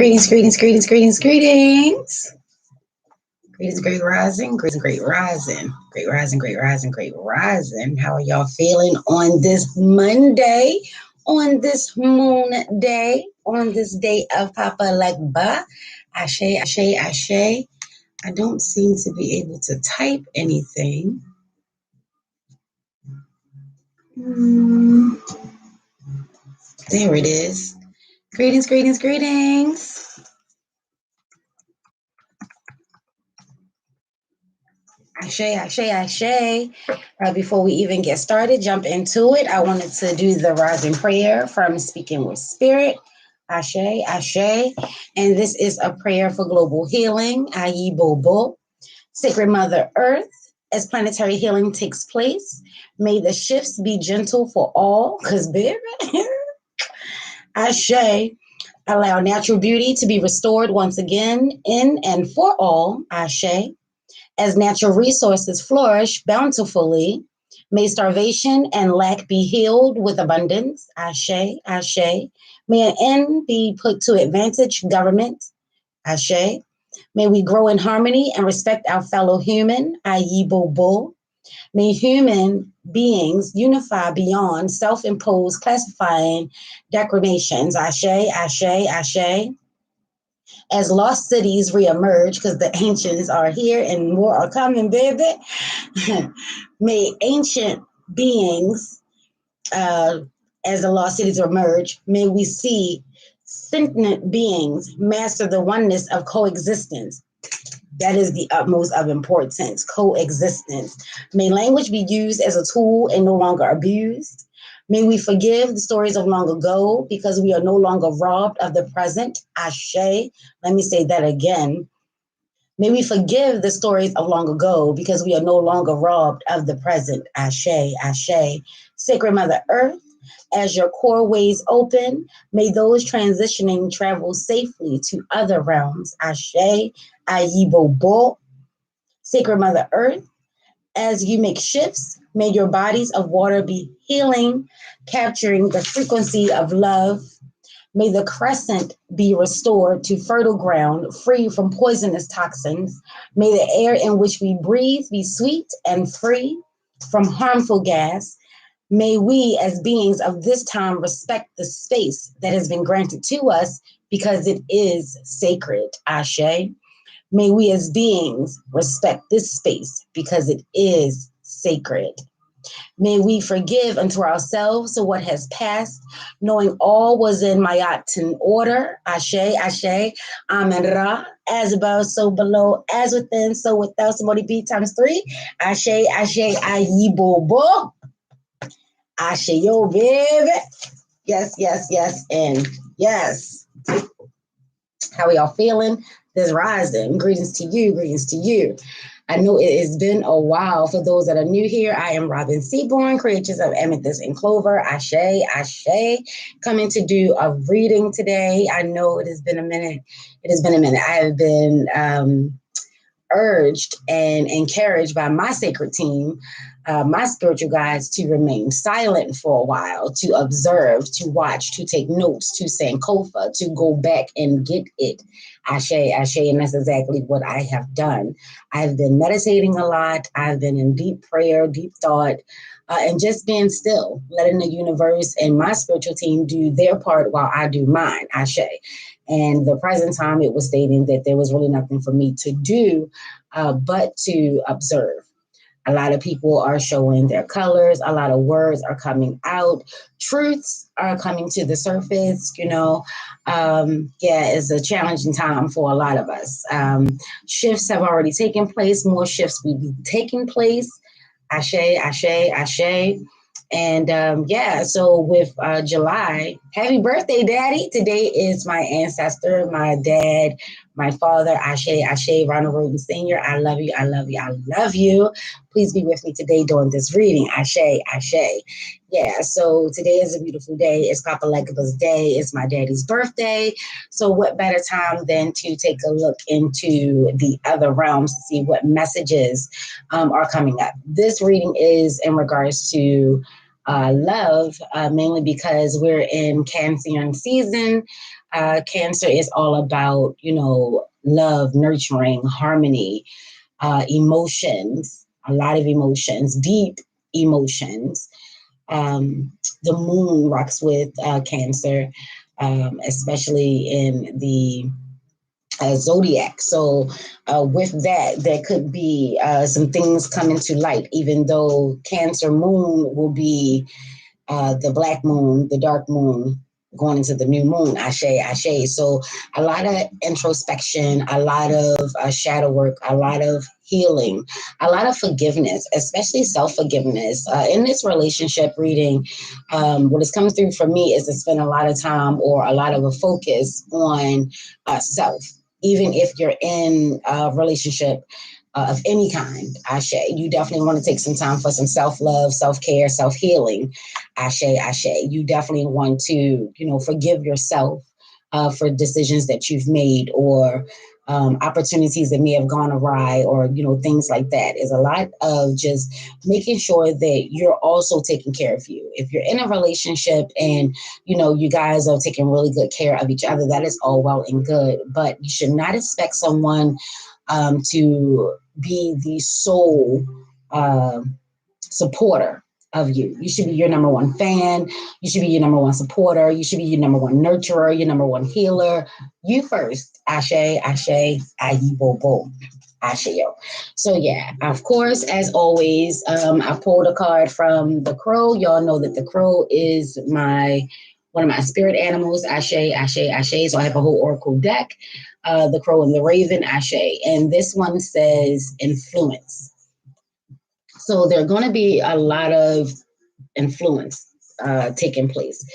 Greetings, greetings, greetings, greetings, greetings. Greetings, great rising, great rising, great rising, great rising, great rising. How are y'all feeling on this Monday, on this moon day, on this day of Papa Legba? Ashe, Ashe, Ashe. I don't seem to be able to type anything. There it is. Greetings, greetings, greetings. Ashe, Ashe, Ashe. Before we even get started, jump into it. I wanted to do the rising prayer from Speaking with Spirit. Ashe, Ashe. And this is a prayer for global healing. Ayi Bobo. Sacred Mother Earth, as planetary healing takes place, may the shifts be gentle for all, because baby, Ashe. Allow natural beauty to be restored once again in and for all. Ashe. As natural resources flourish bountifully, may starvation and lack be healed with abundance. Ashe, Ashe. May an end be put to advantage government. Ashe. May we grow in harmony and respect our fellow human. Ayi Bobo. May human beings unify beyond self-imposed classifying declamations. Ashe, Ashe, Ashe. As lost cities reemerge, because the ancients are here and more are coming, baby. May ancient beings, as the lost cities emerge, may we see sentient beings master the oneness of coexistence. That is the utmost of importance, coexistence. May language be used as a tool and no longer abused. May we forgive the stories of long ago because we are no longer robbed of the present. Ashe. Let me say that again. May we forgive the stories of long ago because we are no longer robbed of the present. Ashe, Ashe. Sacred Mother Earth, as your core ways open, may those transitioning travel safely to other realms. Ashe, Ayibo Bo. Sacred Mother Earth, as you make shifts, may your bodies of water be healing, capturing the frequency of love. May the crescent be restored to fertile ground, free from poisonous toxins. May the air in which we breathe be sweet and free from harmful gas. May we, as beings of this time, respect the space that has been granted to us because it is sacred. Ashe. May we as beings respect this space because it is sacred. May we forgive unto ourselves for what has passed, knowing all was in Mayatin order. Ashe, Ashe, Amen Ra. As above, so below, as within, so without. Somebody be times three. Ashe, Ashe, Ayibo Bo. Ashe, yo, baby. Yes, yes, yes, and yes. How are y'all feeling this rising? Greetings to you, greetings to you. I know it has been a while. For those that are new here, I am Robin Seaborn, creators of Amethyst and Clover. Ashe, Ashe. Coming to do a reading today. I know it has been a minute. It has been a minute. I have been urged and encouraged by my sacred team, my spiritual guides, to remain silent for a while, to observe, to watch, to take notes, to sankofa, to go back and get it. Ashe, Ashe, and that's exactly what I have done. I've been meditating a lot. I've been in deep prayer, deep thought, and just being still, letting the universe and my spiritual team do their part while I do mine. Ashe. And the present time, it was stating that there was really nothing for me to do but to observe. A lot of people are showing their colors. A lot of words are coming out. Truths are coming to the surface. It's a challenging time for a lot of us. Shifts have already taken place. More shifts will be taking place. Ashe, Ashe, Ashe. And so with July, happy birthday, Daddy. Today is my ancestor, my dad, my father, Ashe, Ashe, Ronald Roden Sr. I love you, I love you, I love you. Please be with me today during this reading. Ashe, Ashe. Yeah, so today is a beautiful day. It's Papa Legba's day. It's my daddy's birthday. So what better time than to take a look into the other realms to see what messages are coming up. This reading is in regards to love, mainly because we're in Cancerian season. Cancer is all about, love, nurturing, harmony, emotions, a lot of emotions, deep emotions. Um, the moon rocks with Cancer, especially in the zodiac. So, with that, there could be some things coming to light, even though Cancer moon will be the black moon, the dark moon, going into the new moon, Ashe, Ashe. So a lot of introspection, a lot of shadow work, a lot of healing, a lot of forgiveness, especially self-forgiveness. In this relationship reading, what is coming through for me is to spend a lot of time or a lot of a focus on self. Even if you're in a relationship of any kind, Ashe, you definitely want to take some time for some self-love, self-care, self-healing. Ashe, Ashe. You definitely want to, forgive yourself for decisions that you've made or opportunities that may have gone awry or, things like that. Is a lot of just making sure that you're also taking care of you. If you're in a relationship and, you guys are taking really good care of each other, that is all well and good. But you should not expect someone to be the sole supporter of you. You should be your number one fan. You should be your number one supporter. You should be your number one nurturer, your number one healer. You first. Ashe, Ashe, Ayi Bobo. Asheo. So yeah, of course, as always, I pulled a card from the crow. Y'all know that the crow is one of my spirit animals. Ashe, Ashe, Ashe. So I have a whole oracle deck. The crow and the raven, Ashe. And this one says influence. So there are going to be a lot of influence taking place.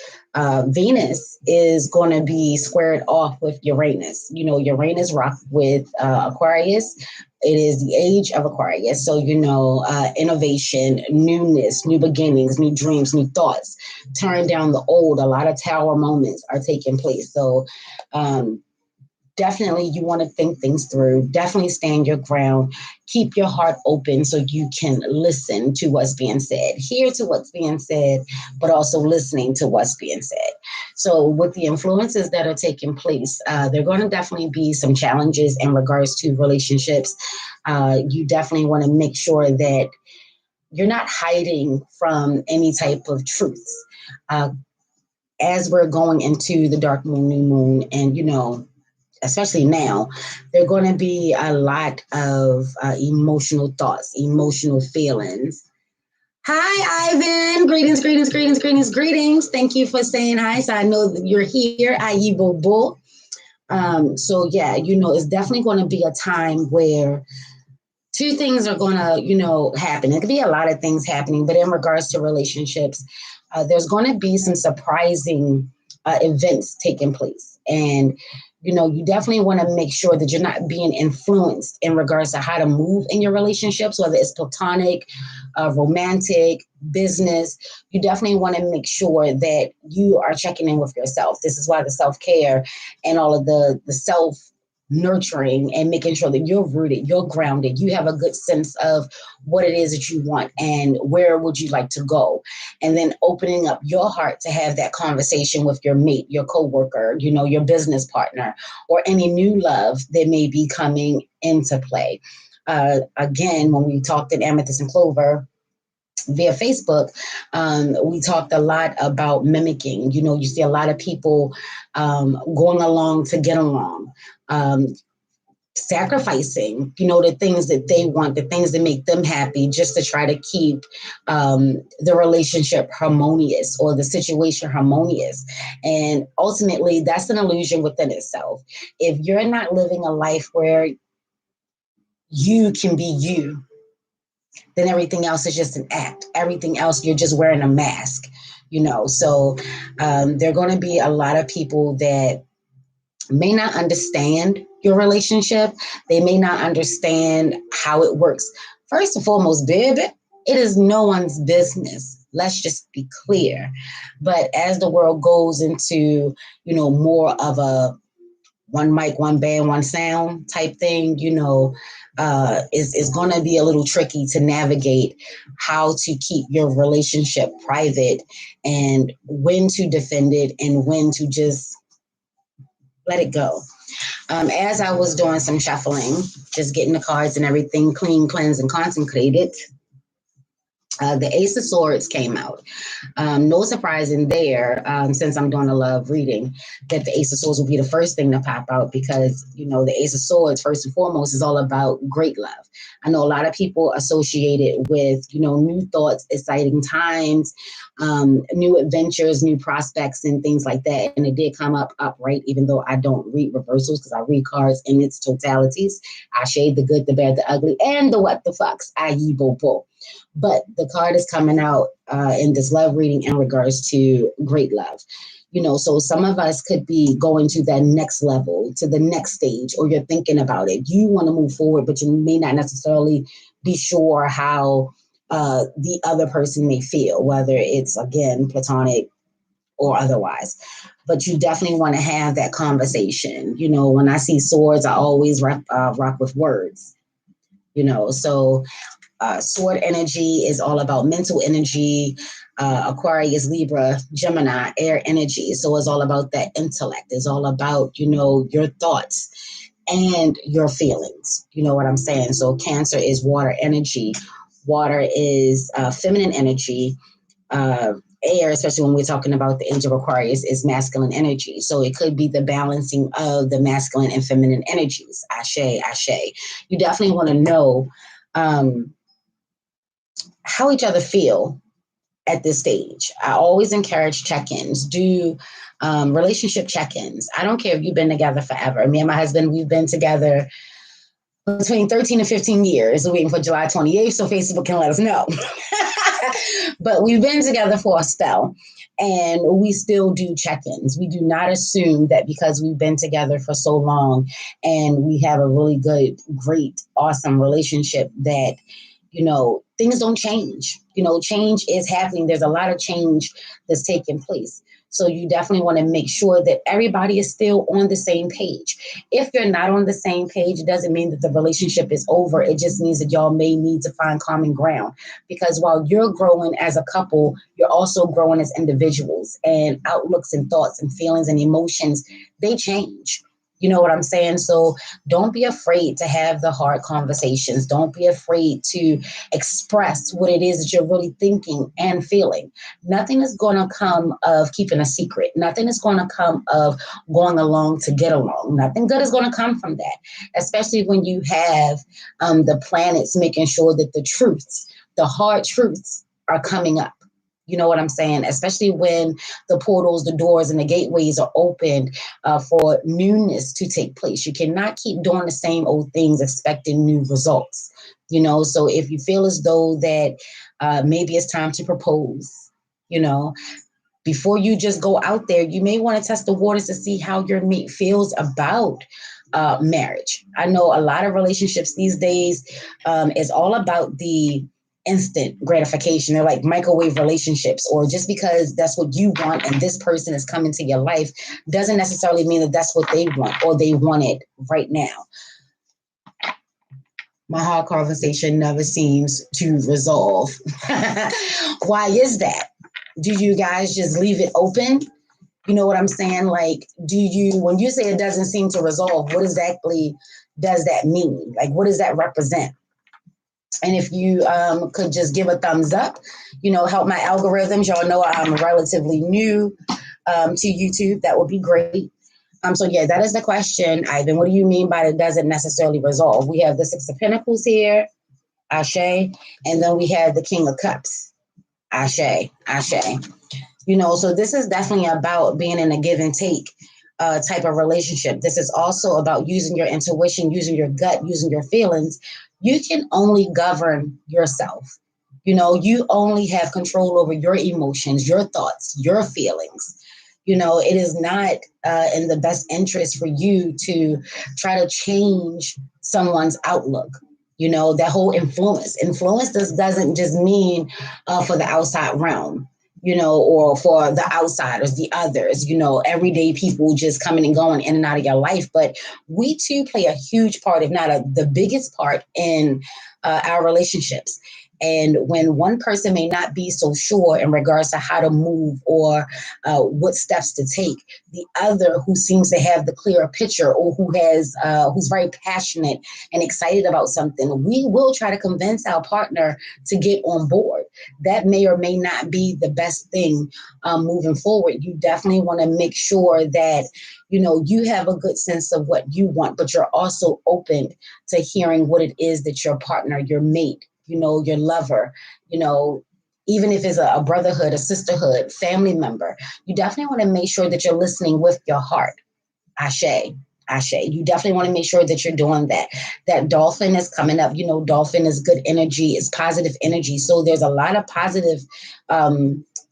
Venus is going to be squared off with Uranus. Uranus rock with Aquarius. It is the age of Aquarius. So, innovation, newness, new beginnings, new dreams, new thoughts, turn down the old. A lot of tower moments are taking place. So, definitely you want to think things through. Definitely stand your ground. Keep your heart open so you can listen to what's being said, hear to what's being said, but also listening to what's being said. So with the influences that are taking place, there are going to definitely be some challenges in regards to relationships. You definitely want to make sure that you're not hiding from any type of truths. As we're going into the dark moon, new moon, and especially now, there are going to be a lot of emotional thoughts, emotional feelings. Hi, Ivan. Greetings, greetings, greetings, greetings, greetings. Thank you for saying hi. So I know that you're here. Ayibo Bo. So yeah, it's definitely going to be a time where two things are going to, happen. It could be a lot of things happening, but in regards to relationships, there's going to be some surprising events taking place. And, you definitely want to make sure that you're not being influenced in regards to how to move in your relationships, whether it's platonic, romantic, business. You definitely want to make sure that you are checking in with yourself. This is why the self-care and all of the self nurturing and making sure that you're rooted, you're grounded, you have a good sense of what it is that you want and where would you like to go. And then opening up your heart to have that conversation with your mate, your coworker, your business partner, or any new love that may be coming into play. Again, when we talked at Amethyst and Clover via Facebook, we talked a lot about mimicking. You see a lot of people going along to get along. Sacrificing, the things that they want, the things that make them happy, just to try to keep the relationship harmonious or the situation harmonious. And ultimately, that's an illusion within itself. If you're not living a life where you can be you, then everything else is just an act. Everything else, you're just wearing a mask, So there are going to be a lot of people that may not understand your relationship. They may not understand how it works. First and foremost, baby, it is no one's business. Let's just be clear. But as the world goes into, more of a one mic, one band, one sound type thing, is going to be a little tricky to navigate how to keep your relationship private and when to defend it and when to just let it go. As I was doing some shuffling, just getting the cards and everything clean, cleansed, and consecrated, the Ace of Swords came out. No surprise in there, since I'm doing a love reading, that the Ace of Swords will be the first thing to pop out because, the Ace of Swords, first and foremost, is all about great love. I know a lot of people associate it with, new thoughts, exciting times, new adventures, new prospects, and things like that. And it did come up upright, even though I don't read reversals because I read cards in its totalities. I shade the good, the bad, the ugly, and the what the fucks, i.e. Bobo. But the card is coming out in this love reading in regards to great love. So some of us could be going to that next level, to the next stage, or you're thinking about it. You want to move forward, but you may not necessarily be sure how the other person may feel, whether it's, again, platonic or otherwise. But you definitely want to have that conversation. When I see swords, I always rock with words. So sword energy is all about mental energy. Aquarius, Libra, Gemini, air energy. So it's all about that intellect. It's all about, your thoughts and your feelings. You know what I'm saying? So Cancer is water energy. Water is feminine energy. Air, especially when we're talking about the age of Aquarius, is masculine energy. So it could be the balancing of the masculine and feminine energies. Ashe, ashe. You definitely want to know how each other feel at this stage. I always encourage check-ins. Do relationship check-ins. I don't care if you've been together forever. Me and my husband, we've been together between 13 and 15 years. We're waiting for July 28th so Facebook can let us know. But we've been together for a spell and we still do check-ins. We do not assume that because we've been together for so long and we have a really good, great, awesome relationship that, things don't change. Change is happening. There's a lot of change that's taking place. So you definitely want to make sure that everybody is still on the same page. If you're not on the same page, it doesn't mean that the relationship is over. It just means that y'all may need to find common ground. Because while you're growing as a couple, you're also growing as individuals. And outlooks and thoughts and feelings and emotions, they change. You know what I'm saying? So don't be afraid to have the hard conversations. Don't be afraid to express what it is that you're really thinking and feeling. Nothing is going to come of keeping a secret. Nothing is going to come of going along to get along. Nothing good is going to come from that, especially when you have the planets making sure that the truths, the hard truths, are coming up. You know what I'm saying? Especially when the portals, the doors, and the gateways are opened for newness to take place. You cannot keep doing the same old things expecting new results. So if you feel as though that maybe it's time to propose, before you just go out there, you may want to test the waters to see how your mate feels about marriage. I know a lot of relationships these days is all about the instant gratification. They're like microwave relationships, or just because that's what you want and this person is coming to your life doesn't necessarily mean that that's what they want or they want it right now. My hard conversation never seems to resolve. Why is that? Do you guys just leave it open? You know what I'm saying? Like, when you say it doesn't seem to resolve, what exactly does that mean? Like, what does that represent? And if you could just give a thumbs up, help my algorithms. Y'all know I'm relatively new to YouTube. That would be great. So yeah, that is the question, Ivan. What do you mean by it doesn't necessarily resolve? We have the Six of Pentacles here, Ashe, and then we have the King of Cups, Ashe, Ashe. So this is definitely about being in a give and take type of relationship. This is also about using your intuition, using your gut, using your feelings. You can only govern yourself. You only have control over your emotions, your thoughts, your feelings. It is not in the best interest for you to try to change someone's outlook. That whole influence. Influence doesn't just mean for the outside realm. or for the outsiders, the others, everyday people just coming and going in and out of your life. But we too play a huge part, if not the biggest part, in our relationships. And when one person may not be so sure in regards to how to move or what steps to take, the other who seems to have the clearer picture, or who's very passionate and excited about something, we will try to convince our partner to get on board. That may or may not be the best thing moving forward. You definitely want to make sure that you have a good sense of what you want, but you're also open to hearing what it is that your partner, your mate, your lover, even if it's a brotherhood, a sisterhood, family member, you definitely want to make sure that you're listening with your heart. Ashe. Ashe. You definitely want to make sure that you're doing that. That dolphin is coming up. Dolphin is good energy, it's positive energy. So there's a lot of positive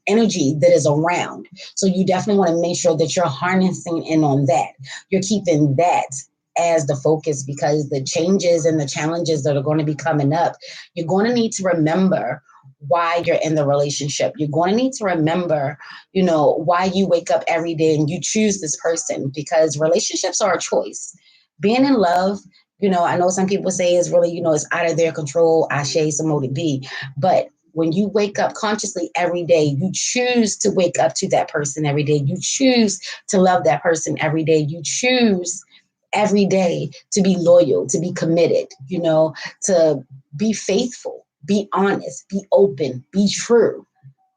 energy that is around. So you definitely want to make sure that you're harnessing in on that. You're keeping that as the focus, because the changes and the challenges that are going to be coming up, you're going to need to remember why you're in the relationship. You're going to need to remember, why you wake up every day and you choose this person, because relationships are a choice. Being in love, I know some people say is really, it's out of their control. Ashe, Samoa be. But when you wake up consciously every day, you choose to wake up to that person every day. You choose to love that person every day. You choose every day to be loyal, to be committed, to be faithful, be honest, be open, be true.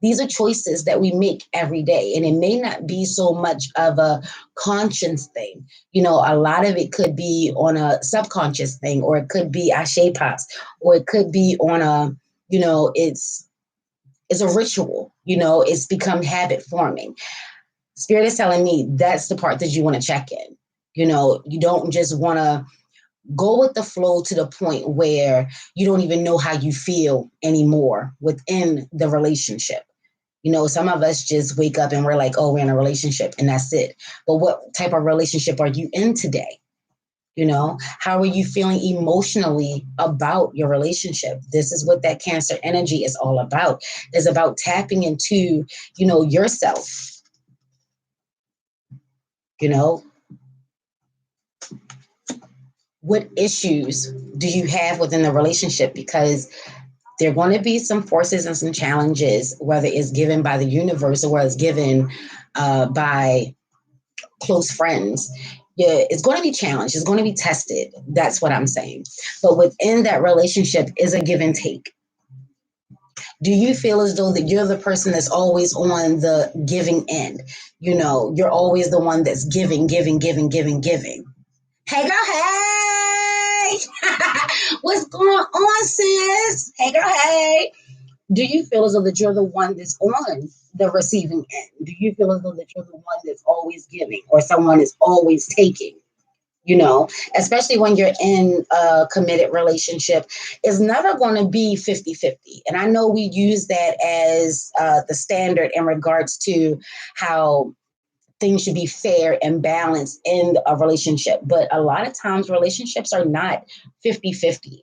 These are choices that we make every day. And it may not be so much of a conscious thing. A lot of it could be on a subconscious thing, or it could be ashe pops, or it could be on a, it's a ritual, it's become habit forming. Spirit is telling me that's the part that you want to check in. You don't just want to go with the flow to the point where you don't even know how you feel anymore within the relationship. Some of us just wake up and we're like, oh, we're in a relationship and that's it. But what type of relationship are you in today? How are you feeling emotionally about your relationship? This is what that Cancer energy is all about. It's about tapping into, yourself, what issues do you have within the relationship? Because there are going to be some forces and some challenges, whether it's given by the universe or whether it's given by close friends. Yeah, it's going to be challenged. It's going to be tested. That's what I'm saying. But within that relationship is a give and take. Do you feel as though that you're the person that's always on the giving end? You're always the one that's giving, giving, giving, giving, giving. Hey girl, hey! What's going on, sis? Hey girl, hey! Do you feel as though that you're the one that's on the receiving end? Do you feel as though that you're the one that's always giving, or someone is always taking? Especially when you're in a committed relationship, it's never going to be 50-50. And I know we use that as the standard in regards to how things should be fair and balanced in a relationship. But a lot of times relationships are not 50-50.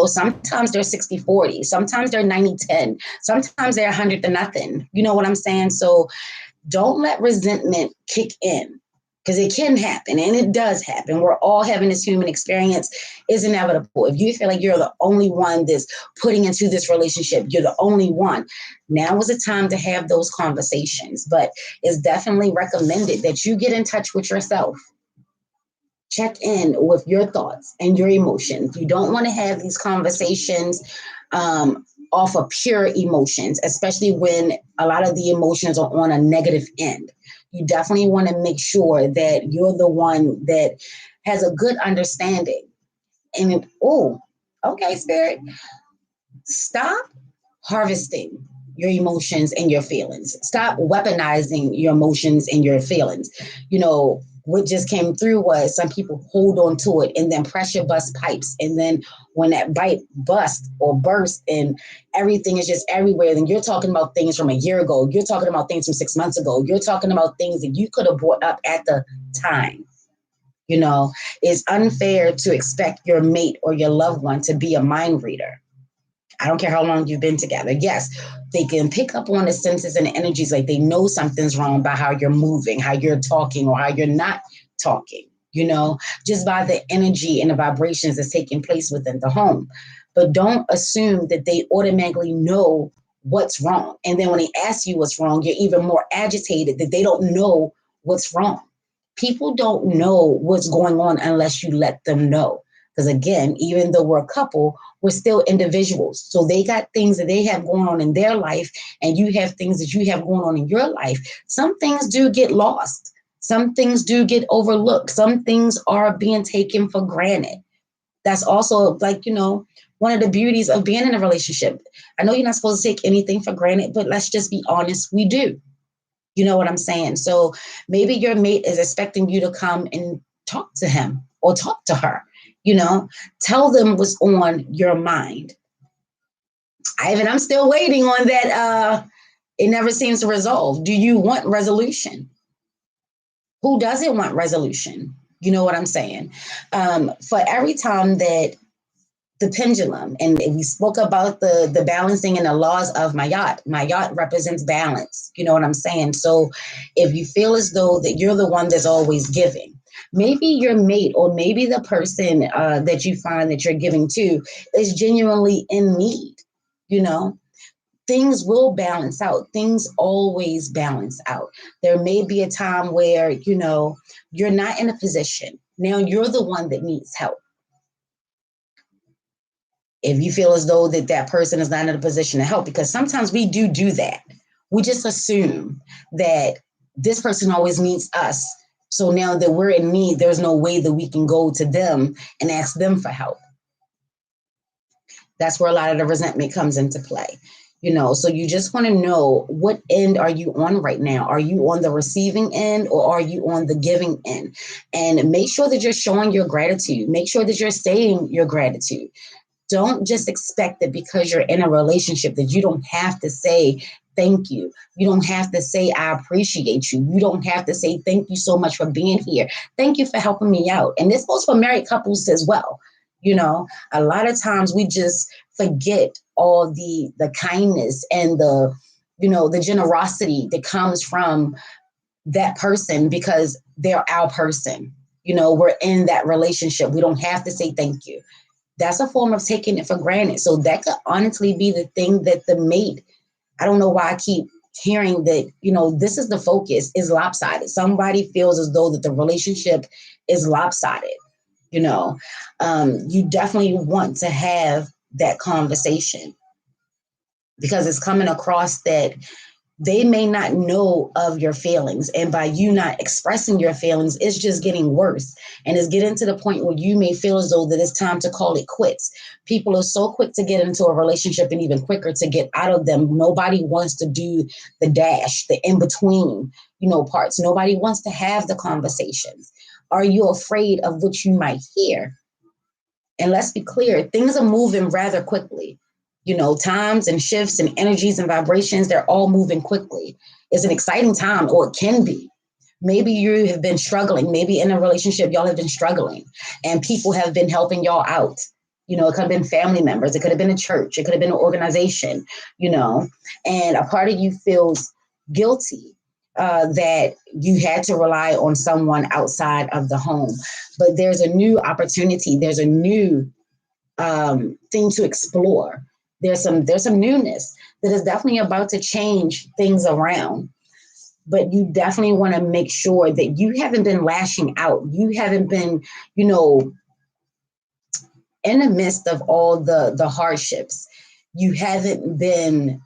Sometimes they're 60-40. Sometimes they're 90-10. Sometimes they're 100 to nothing. You know what I'm saying? So don't let resentment kick in, because it can happen, and it does happen. We're all having this human experience. It's inevitable. If you feel like you're the only one that's putting into this relationship, you're the only one, now is the time to have those conversations. But it's definitely recommended that you get in touch with yourself. Check in with your thoughts and your emotions. You don't want to have these conversations off of pure emotions, especially when a lot of the emotions are on a negative end. You definitely want to make sure that you're the one that has a good understanding. And, okay, Spirit, stop harvesting your emotions and your feelings. Stop weaponizing your emotions and your feelings. What just came through was some people hold on to it and then pressure bust pipes. And then when that pipe bust or burst and everything is just everywhere, then you're talking about things from a year ago. You're talking about things from 6 months ago. You're talking about things that you could have brought up at the time. It's unfair to expect your mate or your loved one to be a mind reader. I don't care how long you've been together. Yes, they can pick up on the senses and the energies, like they know something's wrong by how you're moving, how you're talking, or how you're not talking, just by the energy and the vibrations that's taking place within the home. But don't assume that they automatically know what's wrong. And then when they ask you what's wrong, you're even more agitated that they don't know what's wrong. People don't know what's going on unless you let them know. Because again, even though we're a couple, we're still individuals. So they got things that they have going on in their life, and you have things that you have going on in your life. Some things do get lost. Some things do get overlooked. Some things are being taken for granted. That's also like, one of the beauties of being in a relationship. I know you're not supposed to take anything for granted, but let's just be honest, we do. You know what I'm saying? So maybe your mate is expecting you to come and talk to him or talk to her, tell them what's on your mind. I'm still waiting on that. It never seems to resolve. Do you want resolution? Who doesn't want resolution? You know what I'm saying? For every time that the pendulum, and we spoke about the balancing and the laws of Mayat. Mayat represents balance. You know what I'm saying? So if you feel as though that you're the one that's always giving, maybe your mate or maybe the person that you find that you're giving to is genuinely in need, things will balance out. Things always balance out. There may be a time where, you're not in a position. Now you're the one that needs help. If you feel as though that person is not in a position to help, because sometimes we do that. We just assume that this person always needs us. So now that we're in need, there's no way that we can go to them and ask them for help. That's where a lot of the resentment comes into play. So you just want to know, what end are you on right now? Are you on the receiving end or are you on the giving end? And make sure that you're showing your gratitude. Make sure that you're saying your gratitude. Don't just expect that because you're in a relationship that you don't have to say thank you. You don't have to say I appreciate you. You don't have to say thank you so much for being here. Thank you for helping me out. And this goes for married couples as well. A lot of times we just forget all the kindness and the generosity that comes from that person because they're our person. We're in that relationship. We don't have to say thank you. That's a form of taking it for granted. So that could honestly be the thing that the mate, I don't know why I keep hearing that, this is the focus, is lopsided. Somebody feels as though that the relationship is lopsided. You definitely want to have that conversation because it's coming across that they may not know of your feelings. And by you not expressing your feelings, it's just getting worse. And it's getting to the point where you may feel as though that it's time to call it quits. People are so quick to get into a relationship and even quicker to get out of them. Nobody wants to do the dash, the in-between, parts. Nobody wants to have the conversations. Are you afraid of what you might hear? And let's be clear, things are moving rather quickly. Times and shifts and energies and vibrations, they're all moving quickly. It's an exciting time, or it can be. Maybe you have been struggling. Maybe in a relationship, y'all have been struggling and people have been helping y'all out. It could have been family members. It could have been a church. It could have been an organization, and a part of you feels guilty that you had to rely on someone outside of the home. But there's a new opportunity. There's a new thing to explore. There's some newness that is definitely about to change things around. But you definitely want to make sure that you haven't been lashing out. You haven't been, in the midst of all the hardships. You haven't been,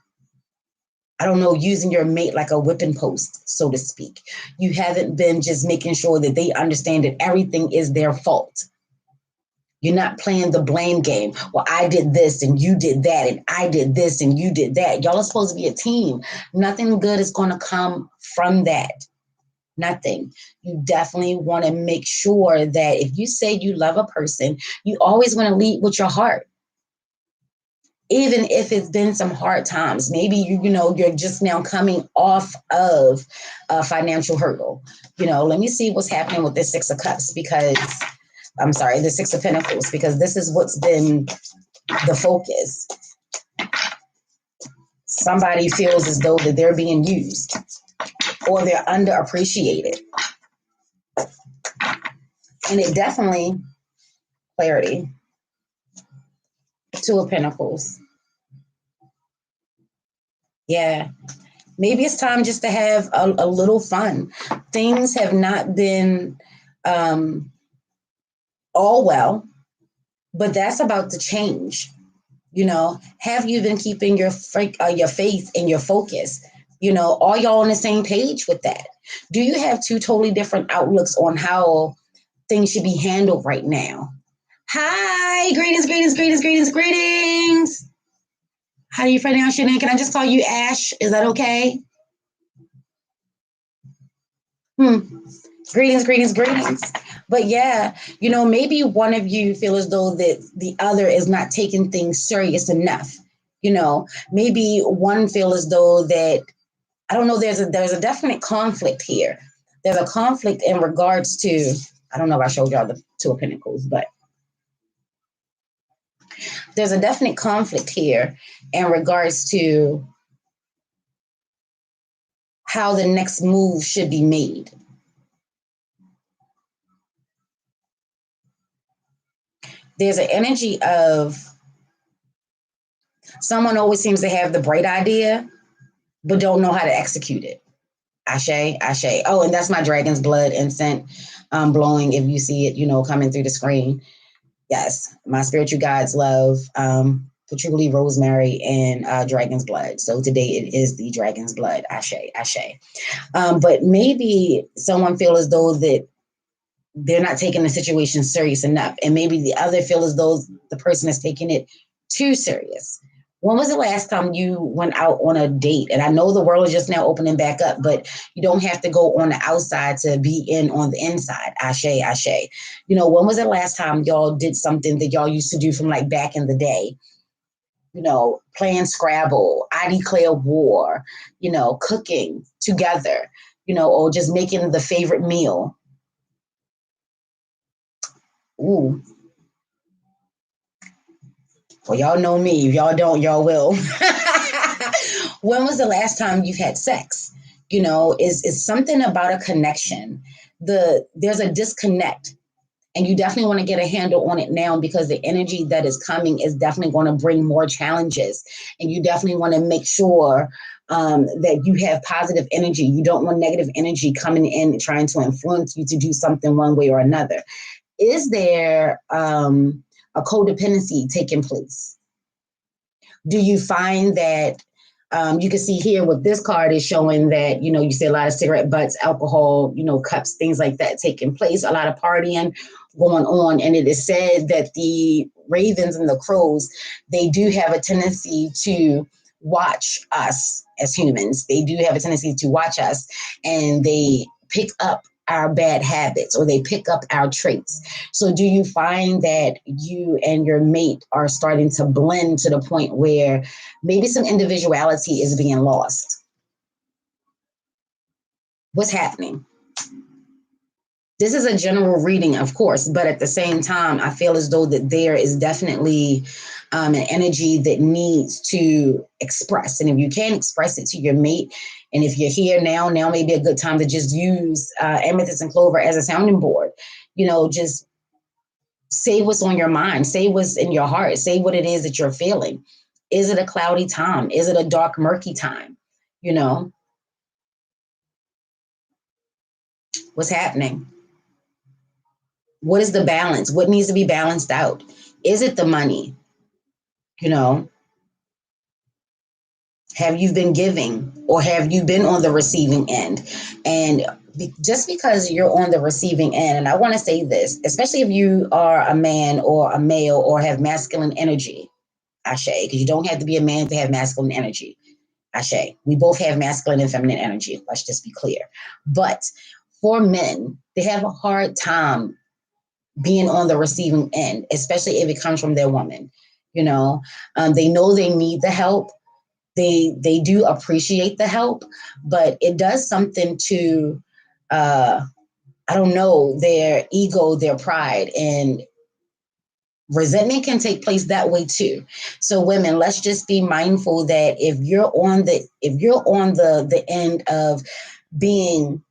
I don't know, using your mate like a whipping post, so to speak. You haven't been just making sure that they understand that everything is their fault. You're not playing the blame game. Well, I did this and you did that, and I did this and you did that. Y'all are supposed to be a team. Nothing good is going to come from that. Nothing. You definitely want to make sure that if you say you love a person, you always want to lead with your heart. Even if it's been some hard times, maybe you're just now coming off of a financial hurdle. Let me see what's happening with this Six of Cups, because the Six of Pentacles, because this is what's been the focus. Somebody feels as though that they're being used or they're underappreciated. And it definitely, clarity, Two of Pentacles. Yeah. Maybe it's time just to have a little fun. Things have not been all well, but that's about to change. Have you been keeping your faith and your focus? Are y'all on the same page with that? Do you have two totally different outlooks on how things should be handled right now? Hi, greetings, greetings, greetings, greetings, greetings. How do you pronounce your name? Can I just call you Ash? Is that okay? Greetings, greetings, greetings. But yeah, maybe one of you feel as though that the other is not taking things serious enough. Maybe one feel as though that, I don't know, there's a definite conflict here. There's a conflict in regards to, I don't know if I showed y'all the Two of Pentacles, but there's a definite conflict here in regards to how the next move should be made. There's an energy of someone always seems to have the bright idea, but don't know how to execute it. Ashe, ashe. Oh, and that's my dragon's blood incense blowing. If you see it, coming through the screen. Yes, my spiritual guides love patchouli, rosemary, and dragon's blood. So today it is the dragon's blood. Ashe, ashe. But maybe someone feel as though that they're not taking the situation serious enough. And maybe the other feel as though the person is taking it too serious. When was the last time you went out on a date? And I know the world is just now opening back up, but you don't have to go on the outside to be in on the inside. Ashe, ashe. When was the last time y'all did something that y'all used to do from like back in the day? Playing Scrabble, I declare war, cooking together, or just making the favorite meal. Ooh. Well, y'all know me. If y'all don't, y'all will. When was the last time you've had sex? Is something about a connection. There's a disconnect, and you definitely want to get a handle on it now, because the energy that is coming is definitely going to bring more challenges, and you definitely want to make sure that you have positive energy. You don't want negative energy coming in and trying to influence you to do something one way or another. Is there a codependency taking place? Do you find that you can see here with this card is showing that, you see a lot of cigarette butts, alcohol, cups, things like that taking place, a lot of partying going on. And it is said that the ravens and the crows, they do have a tendency to watch us as humans. They do have a tendency to watch us, and they pick up our bad habits, or they pick up our traits. So do you find that you and your mate are starting to blend to the point where maybe some individuality is being lost? What's happening? This is a general reading, of course, but at the same time, I feel as though that there is definitely an energy that needs to express. And if you can't express it to your mate, and if you're here now may be a good time to just use amethyst and clover as a sounding board. Just say what's on your mind, say what's in your heart, say what it is that you're feeling. Is it a cloudy time? Is it a dark, murky time? What's happening? What is the balance? What needs to be balanced out? Is it the money? Have you been giving, or have you been on the receiving end? And just because you're on the receiving end, and I want to say this, especially if you are a man or a male or have masculine energy, Ashe, because you don't have to be a man to have masculine energy. Ashe, we both have masculine and feminine energy. Let's just be clear. But for men, they have a hard time being on the receiving end, especially if it comes from their woman. They know they need the help. They do appreciate the help, but it does something to, I don't know, their ego, their pride, and Resentment can take place that way too. So women, let's just be mindful that if you're on the end of being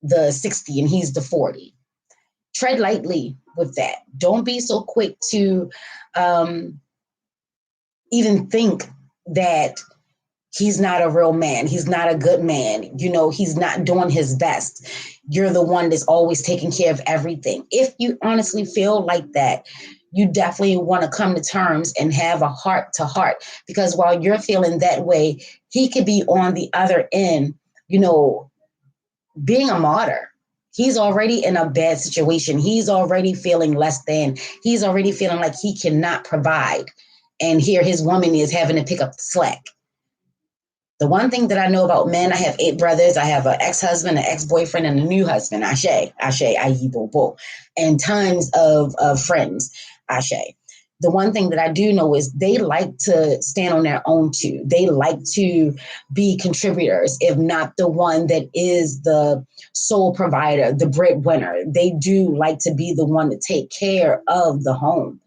the 60 and he's the 40, tread lightly with that. Don't be so quick to um, even think that he's not a real man. He's not a good man. He's not doing his best. You're the one that's always taking care of everything. If you honestly feel like that, you definitely want to come to terms and have a heart to heart, because while you're feeling that way, he could be on the other end, being a martyr. He's already in a bad situation. He's already feeling less than. He's already feeling like he cannot provide. And here his woman is having to pick up the slack. The one thing that I know about men, I have 8 brothers. I have an ex-husband, an ex-boyfriend, and a new husband. Ashe, ayi, bo, bo. And tons of friends. Ashe. The one thing that I do know is they like to stand on their own too. They like to be contributors, if not the one that is the sole provider, the breadwinner. They do like to be the one to take care of the home.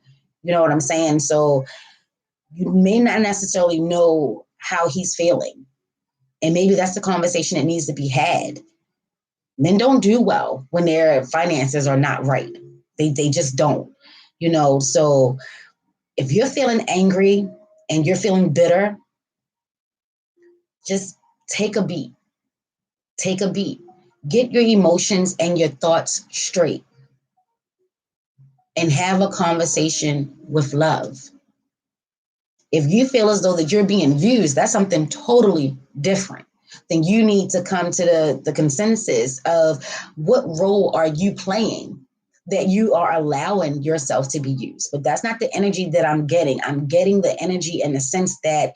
You know what I'm saying? So you may not necessarily know how he's feeling. And maybe that's the conversation that needs to be had. Men don't do well when their finances are not right. They just don't, So if you're feeling angry and you're feeling bitter, just take a beat. Take a beat. Get your emotions and your thoughts straight and have a conversation with love. If you feel as though that you're being used, that's something totally different. Then you need to come to the consensus of what role are you playing that you are allowing yourself to be used. But that's not the energy that I'm getting. I'm getting the energy in the sense that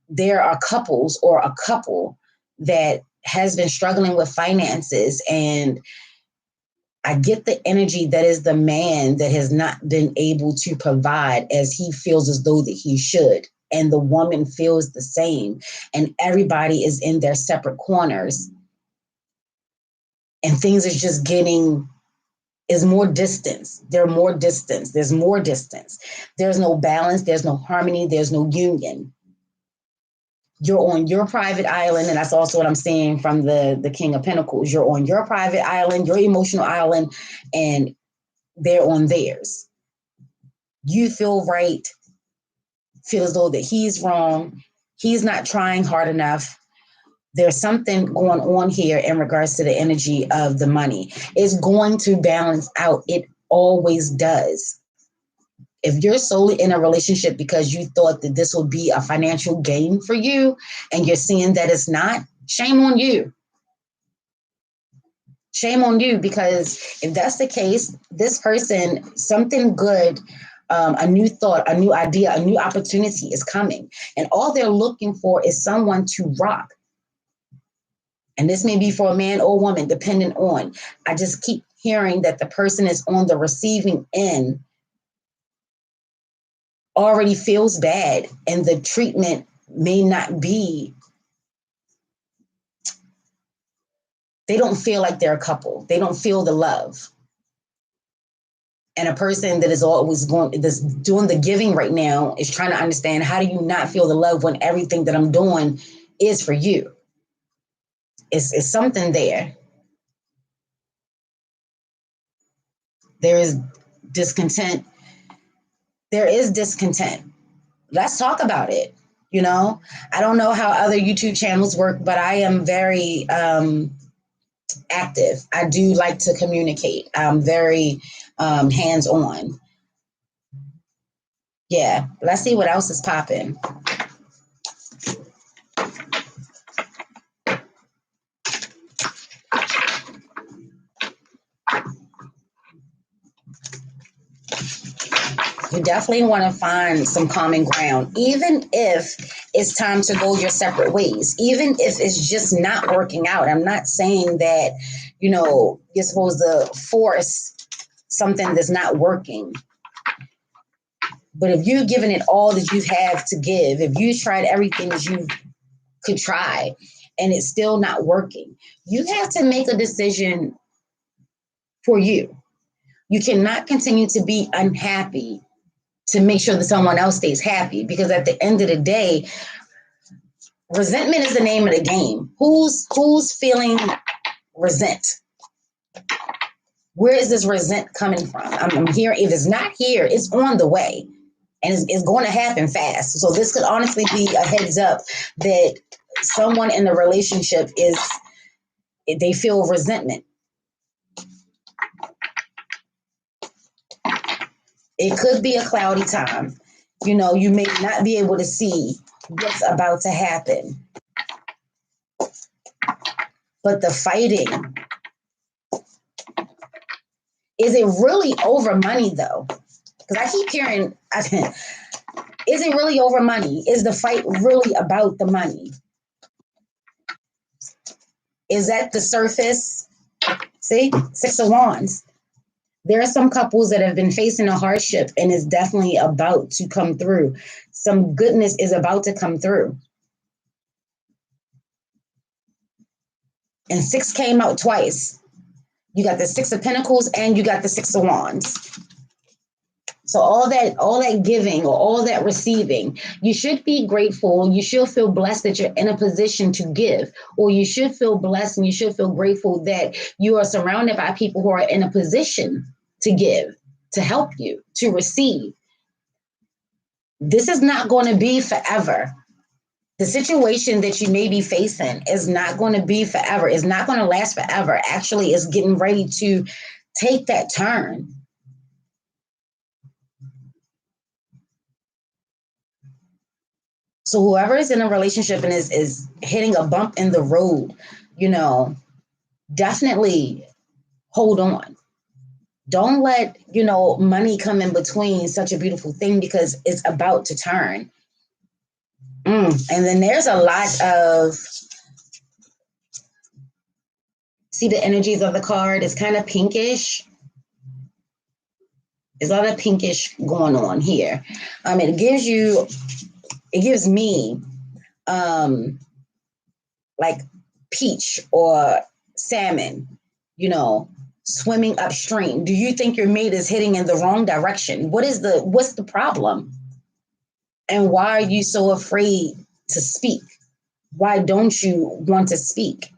there are couples or a couple that has been struggling with finances, and I get the energy that is the man that has not been able to provide as he feels as though that he should. And the woman feels the same. And everybody is in their separate corners. And things is just is more distance. There's more distance. There's no balance. There's no harmony. There's no union. You're on your private island, and that's also what I'm seeing from the King of Pentacles. You're on your private island, your emotional island, and they're on theirs. You feel right, feel as though that he's wrong. He's not trying hard enough. There's something going on here in regards to the energy of the money. It's going to balance out. It always does. If you're solely in a relationship because you thought that this would be a financial gain for you and you're seeing that it's not, shame on you. Shame on you, because if that's the case, this person, something good, a new thought, a new idea, a new opportunity is coming. And all they're looking for is someone to rock. And this may be for a man or woman, depending on. I just keep hearing that the person is on the receiving end already feels bad, and the treatment may not be, they don't feel like they're a couple. They don't feel the love. And a person that is always that's doing the giving right now is trying to understand, how do you not feel the love when everything that I'm doing is for you? It's something there. There is discontent. There is discontent. Let's talk about it. I don't know how other YouTube channels work, but I am very active. I do like to communicate. I'm very hands-on. Yeah, let's see what else is popping. You definitely want to find some common ground, even if it's time to go your separate ways, even if it's just not working out. I'm not saying that, you're supposed to force something that's not working. But if you've given it all that you have to give, if you tried everything that you could try and it's still not working, you have to make a decision for you. You cannot continue to be unhappy to make sure that someone else stays happy, because at the end of the day, resentment is the name of the game. Who's feeling resent? Where is this resent coming from? I'm here. If it's not here, it's on the way, and it's going to happen fast. So this could honestly be a heads up that someone in the relationship they feel resentment. It could be a cloudy time. You may not be able to see what's about to happen. But the fighting, is it really over money though? Because I keep hearing, is it really over money? Is the fight really about the money? Is that the surface? See, Six of Wands. There are some couples that have been facing a hardship, and it's definitely about to come through. Some goodness is about to come through. And 6 came out twice. You got the 6 of Pentacles and you got the 6 of Wands. So all that giving or all that receiving, you should be grateful. You should feel blessed that you're in a position to give, or you should feel blessed and you should feel grateful that you are surrounded by people who are in a position to give, to help you, to receive. This is not going to be forever. The situation that you may be facing is not going to be forever. It's not going to last forever. Actually, it's getting ready to take that turn. So whoever is in a relationship and is hitting a bump in the road, definitely hold on. Don't let, money come in between such a beautiful thing, because it's about to turn. And then there's a lot of, see the energies of the card, it's kind of pinkish. There's a lot of pinkish going on here. It gives me like peach or salmon, swimming upstream. Do you think your mate is heading in the wrong direction? What's the problem? And why are you so afraid to speak? Why don't you want to speak?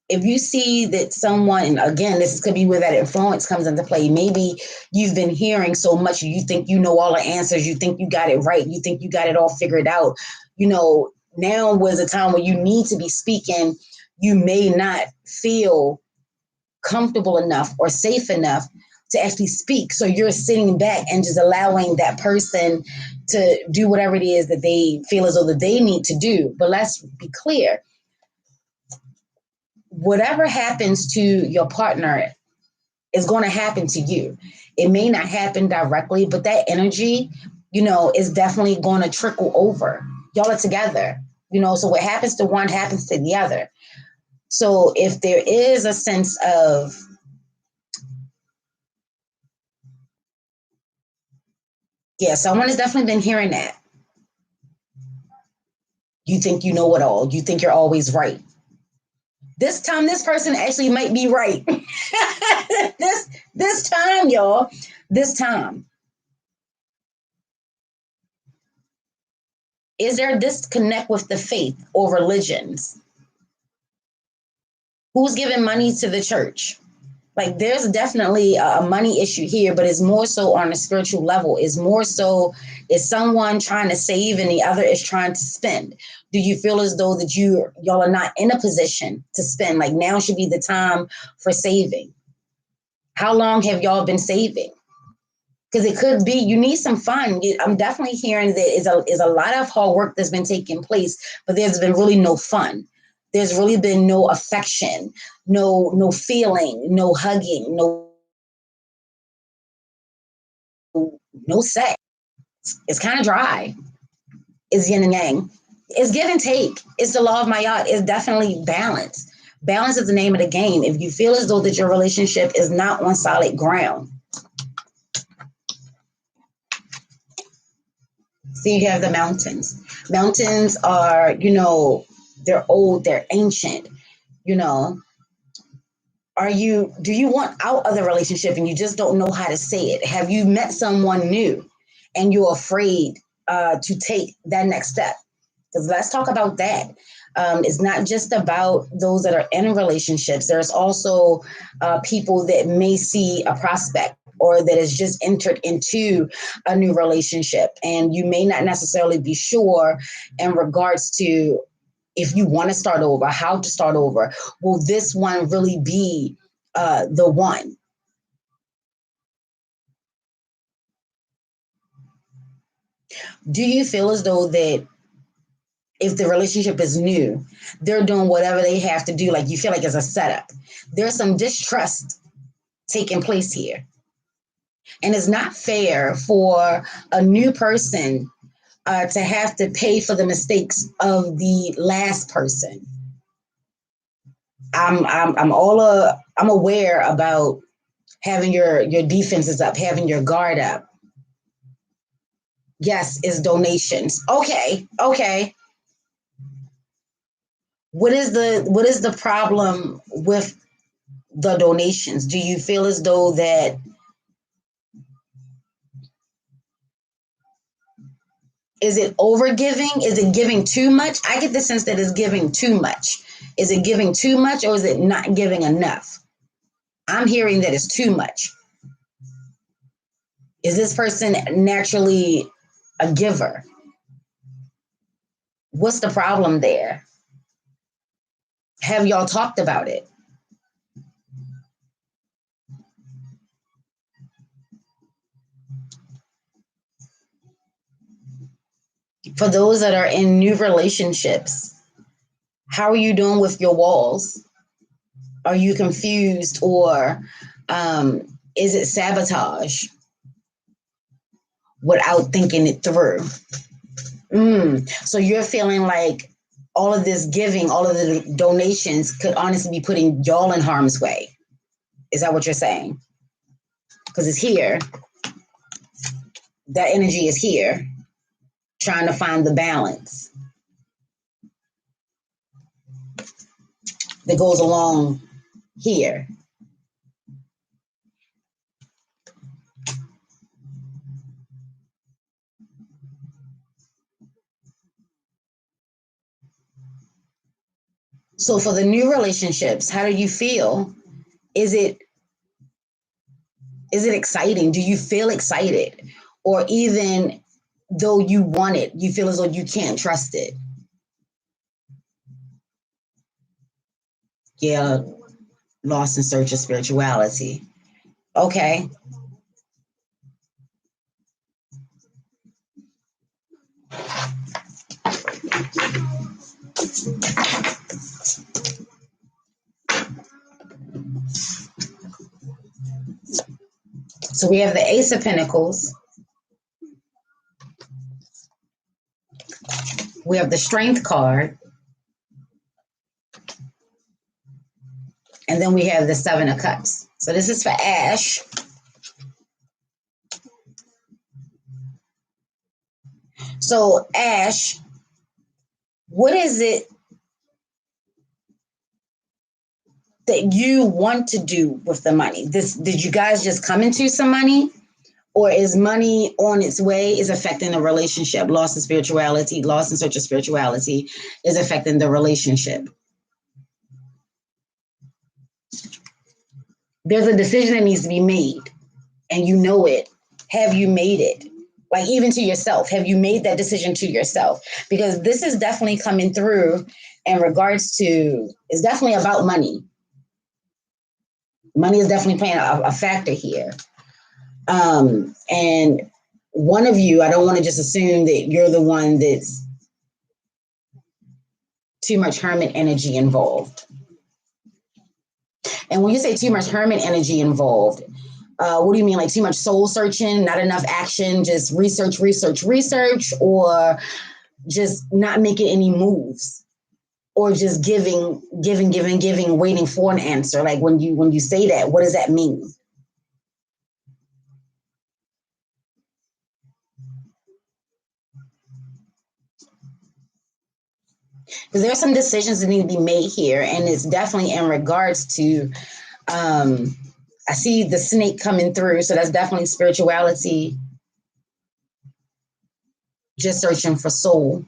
If you see that someone, and again, this could be where that influence comes into play. Maybe you've been hearing so much, you think you know all the answers, you think you got it right, you think you got it all figured out. Now was a time where you need to be speaking. You may not feel comfortable enough or safe enough to actually speak. So you're sitting back and just allowing that person to do whatever it is that they feel as though that they need to do. But let's be clear. Whatever happens to your partner is going to happen to you. It may not happen directly, but that energy, is definitely going to trickle over. Y'all are together, so what happens to one happens to the other. So if there is a sense of, someone has definitely been hearing that. You think you know it all. You think you're always right. This time, this person actually might be right. this time, y'all, this time. Is there a disconnect with the faith or religions? Who's giving money to the church? Like, there's definitely a money issue here, but it's more so on a spiritual level. It's more so, is someone trying to save and the other is trying to spend? Do you feel as though that y'all are not in a position to spend? Like, now should be the time for saving. How long have y'all been saving? Because it could be you need some fun. I'm definitely hearing that is a lot of hard work that's been taking place, but there's been really no fun. There's really been no affection, no feeling, no hugging, no sex. It's kind of dry. It's yin and yang. It's give and take. It's the law of Mayat. It's definitely balance. Balance is the name of the game. If you feel as though that your relationship is not on solid ground. See, you have the mountains. Mountains are, they're old, they're ancient, do you want out of the relationship and you just don't know how to say it? Have you met someone new and you're afraid to take that next step? Because let's talk about that. It's not just about those that are in relationships. There's also people that may see a prospect or that has just entered into a new relationship. And you may not necessarily be sure in regards to if you want to start over, how to start over. Will this one really be the one? Do you feel as though that if the relationship is new, they're doing whatever they have to do, like you feel like it's a setup? There's some distrust taking place here. And it's not fair for a new person to have to pay for the mistakes of the last person. I'm aware about having your defenses up, having your guard up. Yes, it's donations. Okay. What is the problem with the donations? Do you feel as though that is it over giving? Is it giving too much? I get the sense that it's giving too much. Is it giving too much or is it not giving enough? I'm hearing that it's too much. Is this person naturally a giver? What's the problem there? Have y'all talked about it? For those that are in new relationships, how are you doing with your walls? Are you confused or is it sabotage without thinking it through? So you're feeling like all of this giving, all of the donations could honestly be putting y'all in harm's way. Is that what you're saying? Because it's here. That energy is here, trying to find the balance that goes along here. So for the new relationships, how do you feel? Is it exciting? Do you feel excited? Or even though you want it, you feel as though you can't trust it? Yeah, lost in search of spirituality. Okay. So we have the Ace of Pentacles. We have the Strength card. And then we have the Seven of Cups. So this is for Ash. So Ash, what is it that you want to do with the money? Did you guys just come into some money? Or is money on its way is affecting the relationship? Lost in spirituality, lost in search of spirituality is affecting the relationship. There's a decision that needs to be made and you know it. Have you made it? Like even to yourself, have you made that decision to yourself? Because this is definitely coming through in regards to, it's definitely about money. Money is definitely playing a factor here. And one of you, I don't want to just assume that you're the one that's too much hermit energy involved. And when you say too much hermit energy involved, what do you mean? Like too much soul searching, not enough action, just research, or just not making any moves, or just giving, waiting for an answer? Like when you say that, what does that mean? Because there are some decisions that need to be made here, and it's definitely in regards to I see the snake coming through, so that's definitely spirituality, just searching for soul.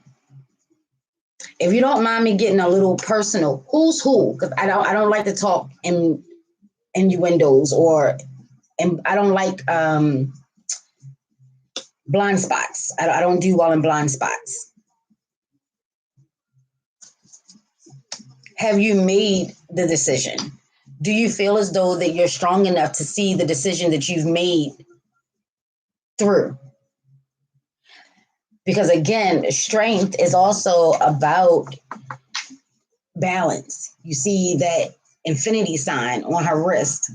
If you don't mind me getting a little personal, who's who? Because I don't like to talk in innuendos, or and I don't like blind spots. I don't do well in blind spots. Have you made the decision? Do you feel as though that you're strong enough to see the decision that you've made through? Because again, strength is also about balance. You see that infinity sign on her wrist,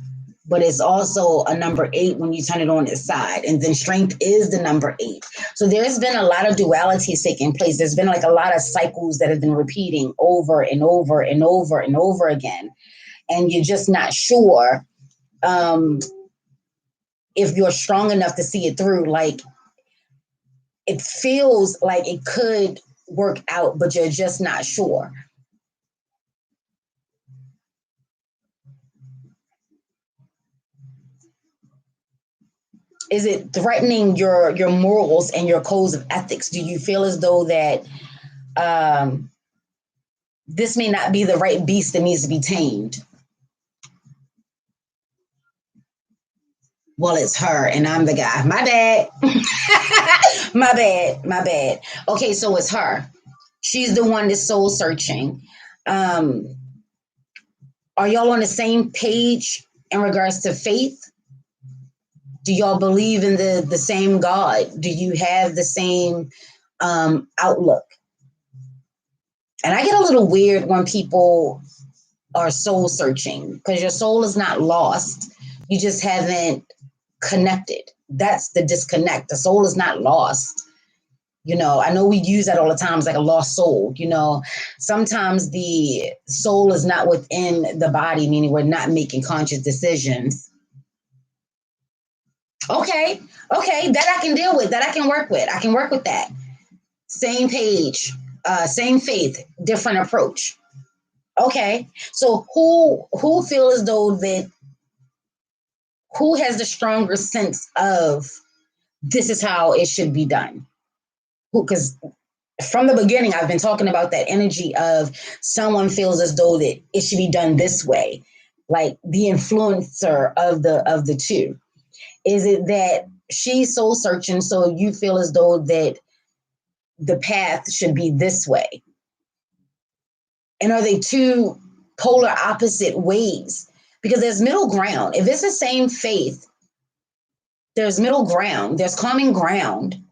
but it's also a number 8 when you turn it on its side. And then strength is the number 8. So there's been a lot of dualities taking place. There's been like a lot of cycles that have been repeating over and over and over and over again. And you're just not sure if you're strong enough to see it through. Like, it feels like it could work out, but you're just not sure. Is it threatening your morals and your codes of ethics? Do you feel as though that this may not be the right beast that needs to be tamed? Well, it's her and I'm the guy. My bad. My bad. My bad. Okay, so it's her. She's the one that's soul searching. Um, are y'all on the same page in regards to faith? Do y'all believe in the same God? Do you have the same outlook? And I get a little weird when people are soul searching, because your soul is not lost. You just haven't connected. That's the disconnect. The soul is not lost. I know we use that all the time. It's like a lost soul. Sometimes the soul is not within the body, meaning we're not making conscious decisions. Okay. That I can deal with. That I can work with. I can work with that. Same page, same faith, different approach. Okay. So who feel as though that who has the stronger sense of this is how it should be done? Because from the beginning, I've been talking about that energy of someone feels as though that it should be done this way, like the influencer of the two. Is it that she's soul searching, so you feel as though that the path should be this way? And are they two polar opposite ways? Because there's middle ground. If it's the same faith, there's middle ground, there's common ground.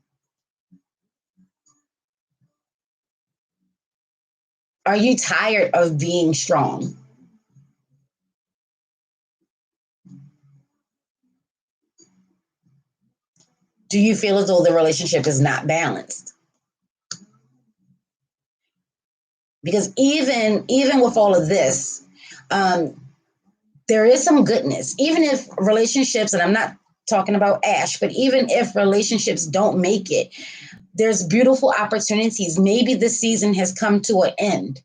Are you tired of being strong? Do you feel as though the relationship is not balanced? Because even with all of this, there is some goodness. Even if relationships, and I'm not talking about Ash, but even if relationships don't make it, there's beautiful opportunities. Maybe this season has come to an end.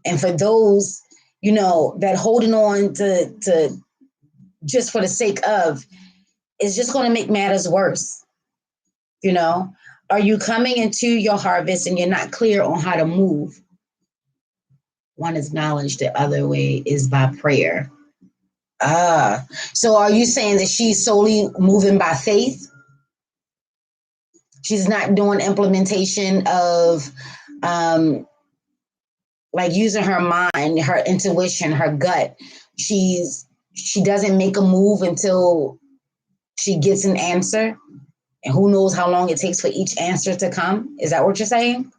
And for those, that holding on to just for the sake of, is just going to make matters worse. Are you coming into your harvest and you're not clear on how to move? One is knowledge, the other way is by prayer. So are you saying that she's solely moving by faith? She's not doing implementation of like using her mind, her intuition, her gut. She doesn't make a move until she gets an answer, and who knows how long it takes for each answer to come. Is that what you're saying?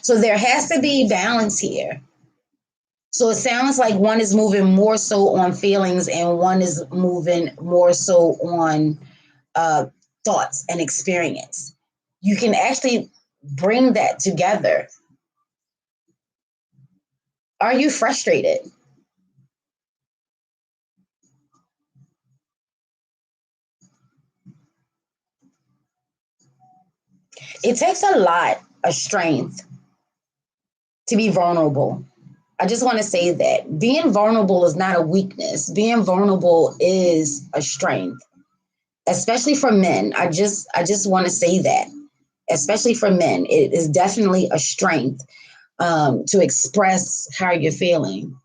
So there has to be balance here. So it sounds like one is moving more so on feelings and one is moving more so on thoughts and experience. You can actually bring that together. Are you frustrated? It takes a lot of strength to be vulnerable. I just want to say that being vulnerable is not a weakness. Being vulnerable is a strength, especially for men. I just want to say that, especially for men, it is definitely a strength to express how you're feeling.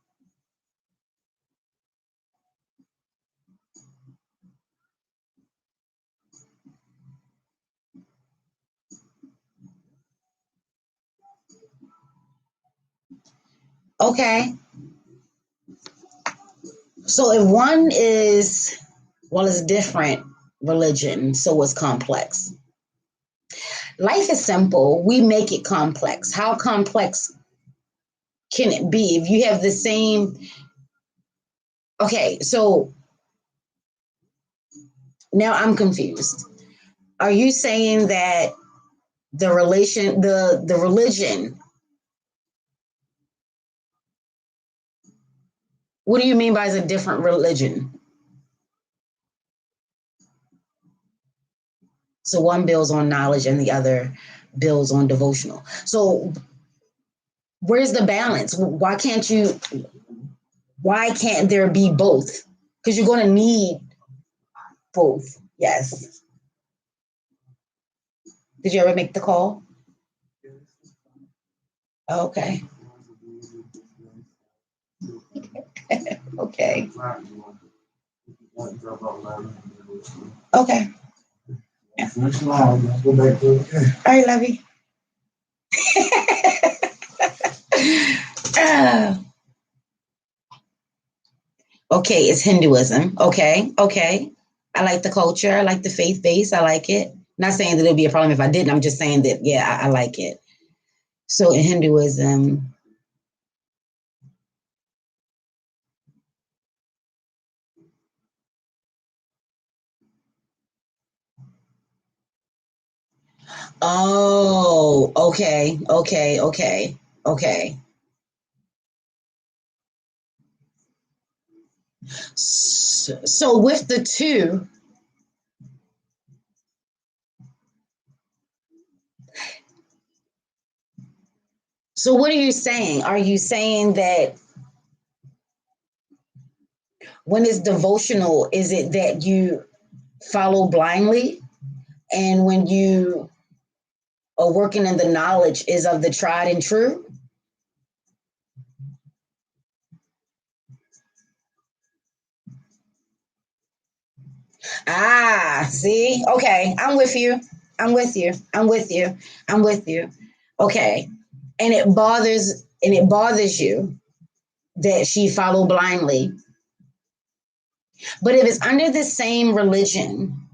Okay. So if one is, well, it's different religion, so it's complex. Life is simple. We make it complex. How complex can it be if you have the same? Okay, so now I'm confused. Are you saying that the religion? What do you mean by is a different religion? So one builds on knowledge and the other builds on devotional. So where's the balance? Why can't there be both? Because you're going to need both. Yes. Did you ever make the call? Okay. Okay. Okay. All right, Lovey. uh, okay, it's Hinduism. Okay. Okay. I like the culture. I like the faith base. I like it. Not saying that it'll be a problem if I didn't. I'm just saying that, yeah, I like it. So in Hinduism, oh, okay, okay, okay, okay. So with the two, so what are you saying? Are you saying that when it's devotional, is it that you follow blindly? And when you are working in the knowledge is of the tried and true? Ah, see? Okay, I'm with you. I'm with you. I'm with you. I'm with you. Okay. And it bothers you that she followed blindly. But if it's under the same religion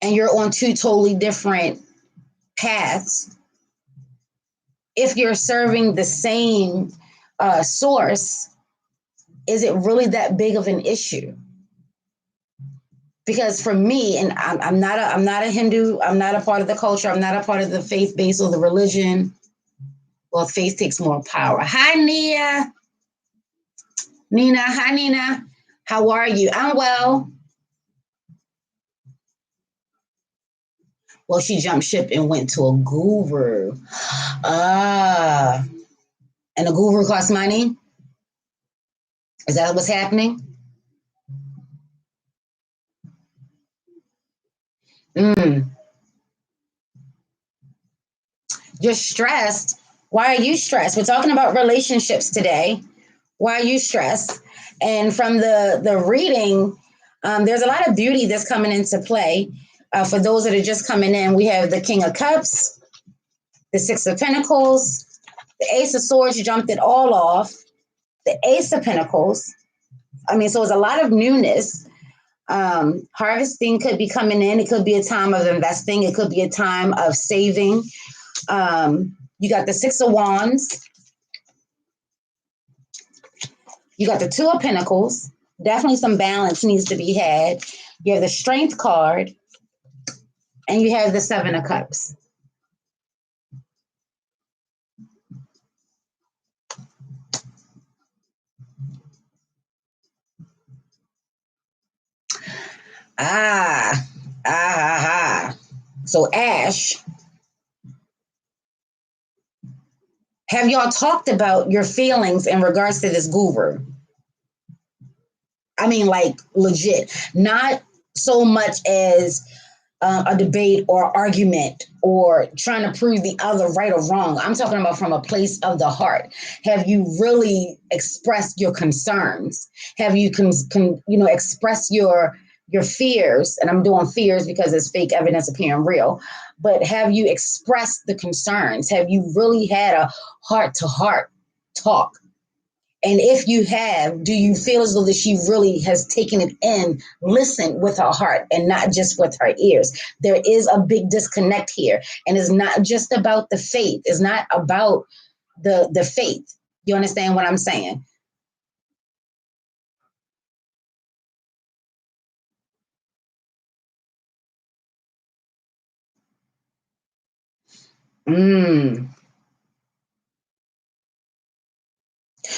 and you're on two totally different paths, if you're serving the same source, is it really that big of an issue? Because for me, and I'm not a Hindu, I'm not a part of the culture, I'm not a part of the faith base or the religion. Well, faith takes more power. Hi, Nina. Hi, Nina. How are you? I'm well. Well, she jumped ship and went to a guru. Ah, and a guru costs money. Is that what's happening? Mm. You're stressed. Why are you stressed? We're talking about relationships today. Why are you stressed? And from the reading, there's a lot of beauty that's coming into play. For those that are just coming in, we have the King of Cups, the Six of Pentacles, the Ace of Swords jumped it all off, the Ace of Pentacles. I mean, so it's a lot of newness. Harvesting could be coming in. It could be a time of investing. It could be a time of saving. You got the Six of Wands. You got the Two of Pentacles. Definitely some balance needs to be had. You have the Strength card, and you have the Seven of Cups. Ah, ah. So Ash Have y'all talked about your feelings in regards to this guru? I mean, like legit, not so much as a debate or argument or trying to prove the other right or wrong. I'm talking about from a place of the heart. Have you really expressed your concerns? Have you expressed your fears? And I'm doing fears because it's fake evidence appearing real. But have you expressed the concerns? Have you really had a heart to heart talk? And if you have, do you feel as though that she really has taken it in, listened with her heart and not just with her ears? There is a big disconnect here. And it's not just about the faith. It's not about the faith. You understand what I'm saying? Mm.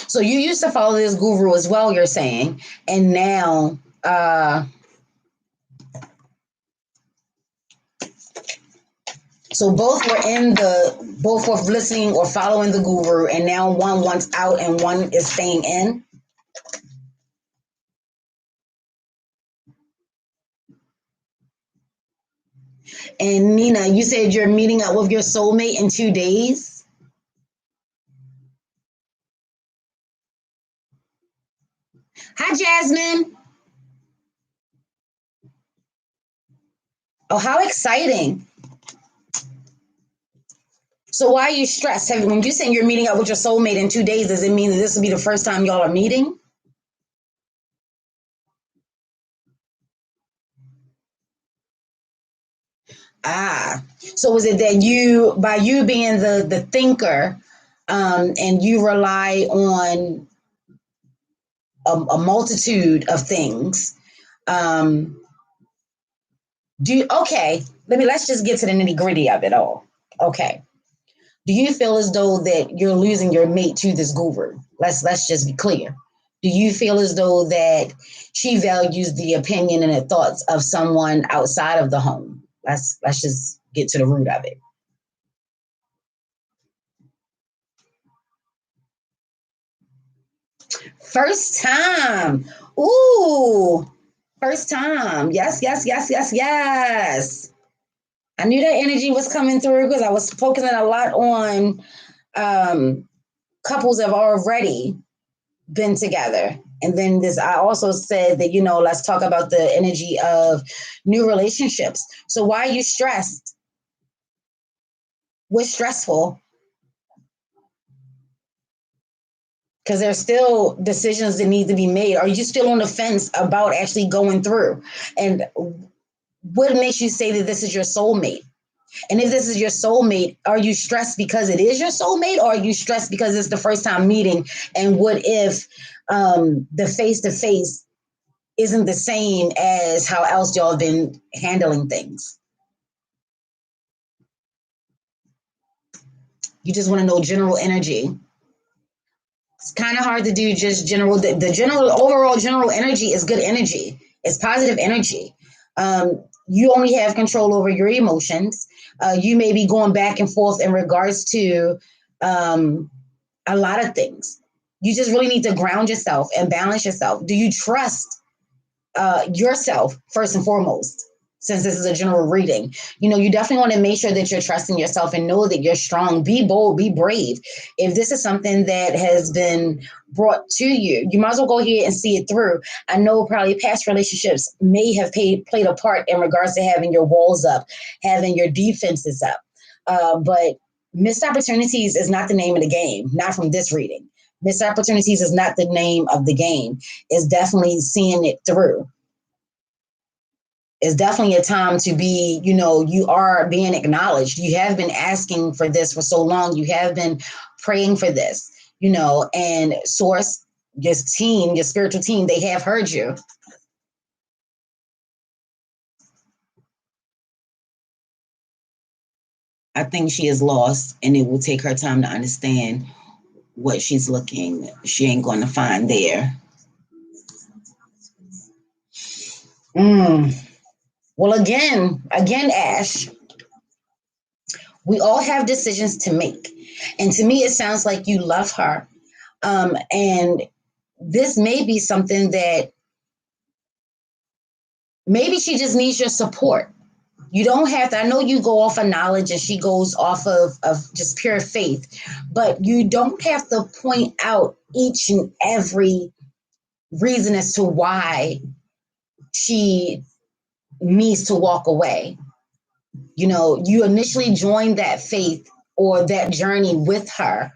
So you used to follow this guru as well, you're saying, and now so both were listening or following the guru, and now one wants out and one is staying in. And Nina, you said you're meeting up with your soulmate in 2 days. Hi, Jasmine. Oh, how exciting. So why are you stressed? When you're saying you're meeting up with your soulmate in 2 days, does it mean that this will be the first time y'all are meeting? Ah, so is it that by you being the thinker, and you rely on a multitude of things, um, okay, let's just get to the nitty gritty of it all. Okay. Do you feel as though that you're losing your mate to this guru? Let's just be clear. Do you feel as though that she values the opinion and the thoughts of someone outside of the home? Let's just get to the root of it. First time. Ooh, first time. Yes, yes, yes, yes, yes. I knew that energy was coming through because I was focusing a lot on um, couples that have already been together. And then I also said that, let's talk about the energy of new relationships. So why are you stressed? What's stressful? Because there's still decisions that need to be made. Are you still on the fence about actually going through? And what makes you say that this is your soulmate? And if this is your soulmate, are you stressed because it is your soulmate, or are you stressed because it's the first time meeting? And what if the face to face isn't the same as how else y'all have been handling things? You just want to know general energy. It's kind of hard to do just general. The general overall general energy is good energy. It's positive energy. You only have control over your emotions. You may be going back and forth in regards to a lot of things. You just really need to ground yourself and balance yourself. Do you trust yourself first and foremost? Since this is a general reading, you definitely want to make sure that you're trusting yourself and know that you're strong. Be bold, be brave. If this is something that has been brought to you, you might as well go ahead and see it through. I know probably past relationships may have played a part in regards to having your walls up, having your defenses up. But missed opportunities is not the name of the game, not from this reading. Missed opportunities is not the name of the game. It's definitely seeing it through. It's definitely a time to be, you are being acknowledged. You have been asking for this for so long. You have been praying for this, and source, your team, your spiritual team, they have heard you. I think she is lost, and it will take her time to understand what she's looking. She ain't going to find there. Mm. Well, again, Ash, we all have decisions to make. And to me, it sounds like you love her. And this may be something that maybe she just needs your support. You don't have to, I know you go off of knowledge and she goes off of just pure faith, but you don't have to point out each and every reason as to why she needs to walk away. You know, you initially joined that faith or that journey with her,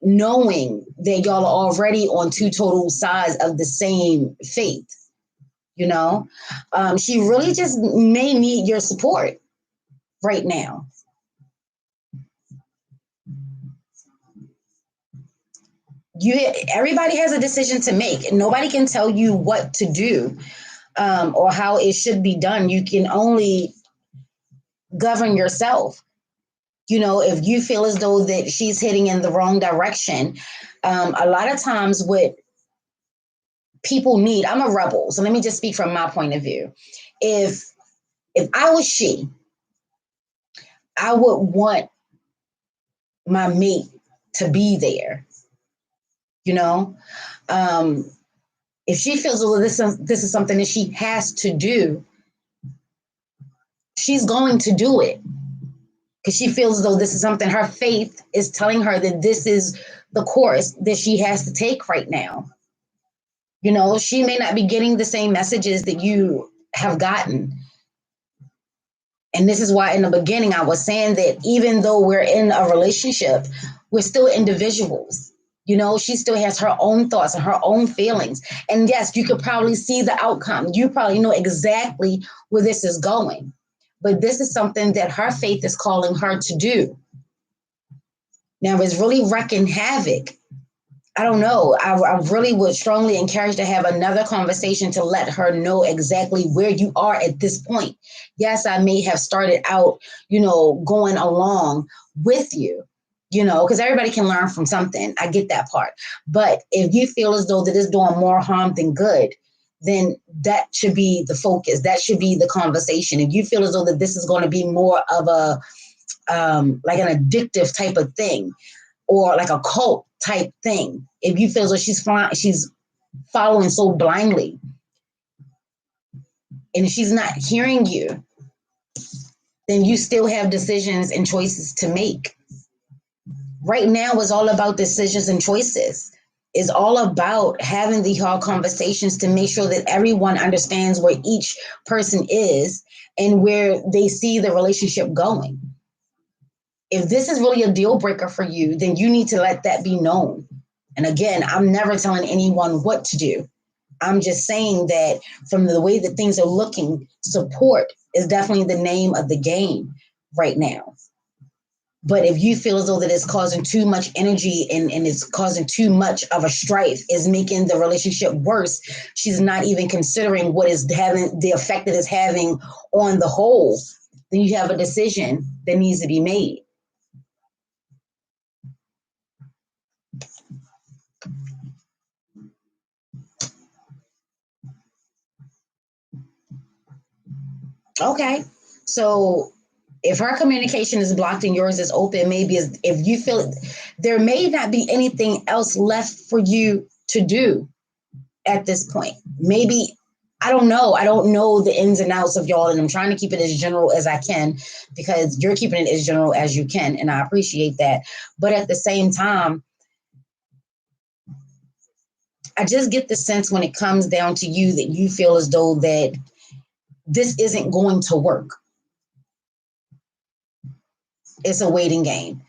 knowing that y'all are already on two total sides of the same faith. You know, she really just may need your support right now. You, everybody has a decision to make. Nobody can tell you what to do, or how it should be done. You can only govern yourself. You know, if you feel as though that she's heading in the wrong direction, a lot of times what people need, I'm a rebel, so let me just speak from my point of view. If I was she, I would want my mate to be there. You know, um, if she feels, well, this is something that she has to do, she's going to do it because she feels as though this is something her faith is telling her that this is the course that she has to take right now. You know, she may not be getting the same messages that you have gotten. And this is why in the beginning I was saying that even though we're in a relationship, we're still individuals. You know, she still has her own thoughts and her own feelings. And yes, you could probably see the outcome. You probably know exactly where this is going. But this is something that her faith is calling her to do. Now, it's really wrecking havoc. I don't know. I really would strongly encourage to have another conversation to let her know exactly where you are at this point. Yes, I may have started out, going along with you, because everybody can learn from something. I get that part. But if you feel as though that it's doing more harm than good, then that should be the focus. That should be the conversation. If you feel as though that this is going to be more of a like an addictive type of thing, or like a cult type thing. If you feel as though she's following so blindly and she's not hearing you, then you still have decisions and choices to make. Right now is all about decisions and choices. It's all about having the hard conversations to make sure that everyone understands where each person is and where they see the relationship going. If this is really a deal breaker for you, then you need to let that be known. And again, I'm never telling anyone what to do. I'm just saying that from the way that things are looking, support is definitely the name of the game right now. But if you feel as though that it's causing too much energy and it's causing too much of a strife, is making the relationship worse, she's not even considering what is having the effect that it's having on the whole, then you have a decision that needs to be made. Okay. So if her communication is blocked and yours is open, maybe if you feel there may not be anything else left for you to do at this point. Maybe, I don't know. I don't know the ins and outs of y'all, and I'm trying to keep it as general as I can because you're keeping it as general as you can, and I appreciate that. But at the same time, I just get the sense when it comes down to you that you feel as though that this isn't going to work. It's a waiting game.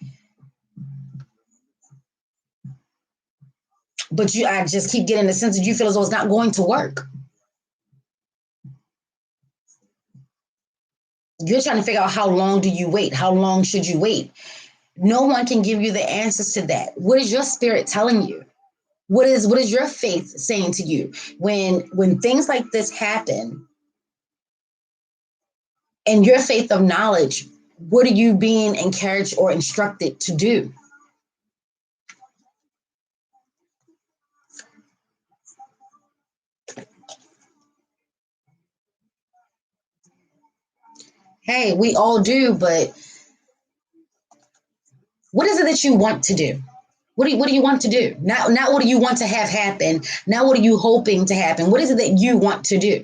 But I just keep getting the sense that you feel as though it's not going to work. You're trying to figure out how long do you wait? How long should you wait? No one can give you the answers to that. What is your spirit telling you? What is your faith saying to you when things like this happen? And your faith of knowledge, what are you being encouraged or instructed to do? Hey, we all do, but What is it that you want to do? What do you want to do? Not what do you want to have happen? Not what are you hoping to happen? What is it that you want to do?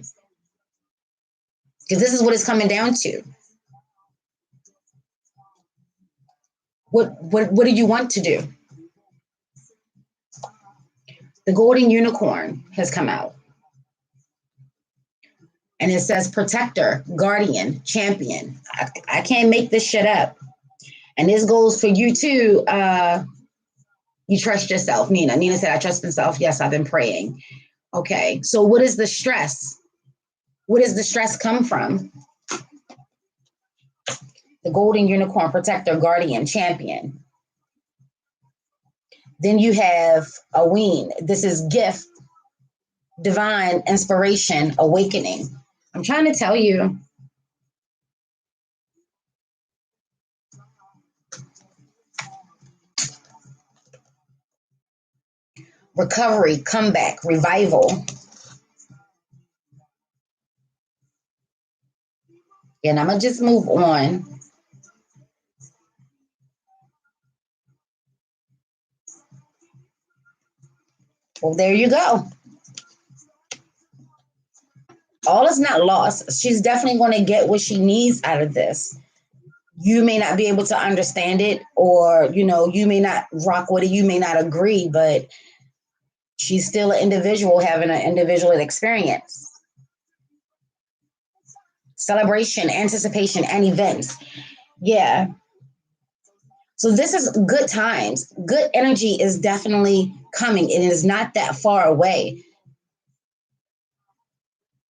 Because this is what it's coming down to. What do you want to do? The golden unicorn has come out. And it says protector, guardian, champion. I can't make this shit up. And this goes for you too. You trust yourself, Nina. Nina said, I trust myself. Yes, I've been praying. Okay. So what is the stress? Where does the stress come from? The golden unicorn, protector, guardian, champion. Then you have a ween. This is gift, divine, inspiration, awakening. I'm trying to tell you. Recovery, comeback, revival. And I'm going to just move on. Well, there you go. All is not lost. She's definitely going to get what she needs out of this. You may not be able to understand it, or, you may not rock with it. You may not agree, but she's still an individual having an individual experience. Celebration, anticipation, and events. Yeah. So this is good times. Good energy is definitely coming. It is not that far away.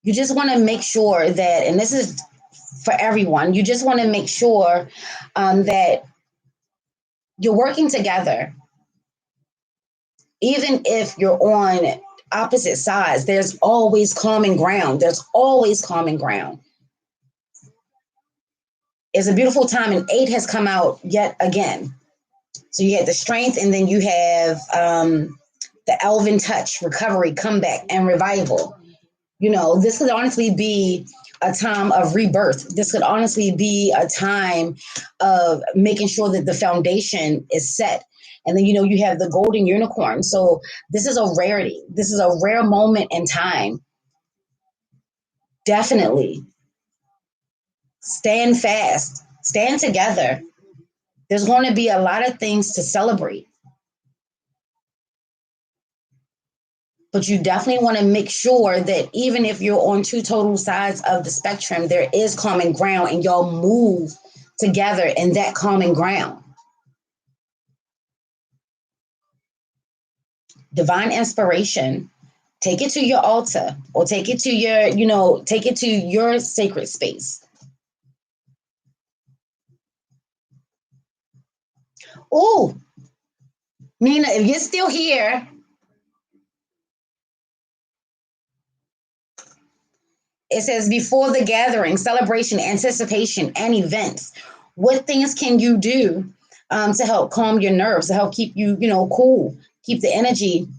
You just want to make sure that, and this is for everyone, you just want to make sure that you're working together. Even if you're on opposite sides, there's always common ground. There's always common ground. It's a beautiful time, and 8 has come out yet again. So you have the strength, and then you have the elven touch, recovery, comeback, and revival. This could honestly be a time of rebirth. This could honestly be a time of making sure that the foundation is set. And then, you have the golden unicorn. So this is a rarity. This is a rare moment in time. Definitely. Stand fast. Stand together. There's going to be a lot of things to celebrate. But you definitely want to make sure that even if you're on two total sides of the spectrum, there is common ground, and y'all move together in that common ground. Divine inspiration. Take it to your altar, or take it to your sacred space. Oh, Nina, if you're still here, it says before the gathering, celebration, anticipation, and events. What things can you do to help calm your nerves, to help keep you, cool, keep the energy?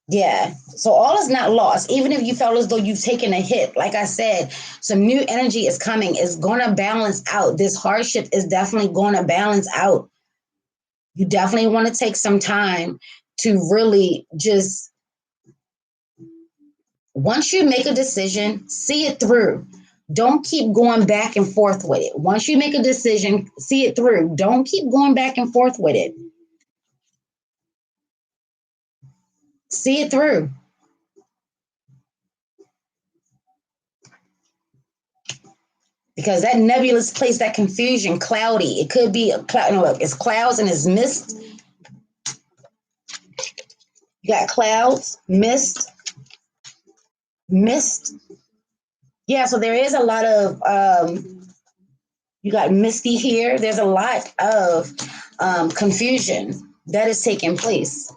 Yeah. So all is not lost. Even if you felt as though you've taken a hit, like I said, some new energy is coming. It's going to balance out. This hardship is definitely going to balance out. You definitely want to take some time to really just, once you make a decision, see it through. Don't keep going back and forth with it. Once you make a decision, see it through. Don't keep going back and forth with it. See it through. Because that nebulous place, that confusion, cloudy, it could be a cloud. No, look, it's clouds and it's mist. You got clouds, mist. Yeah, so there is a lot of, you got misty here. There's a lot of confusion that is taking place.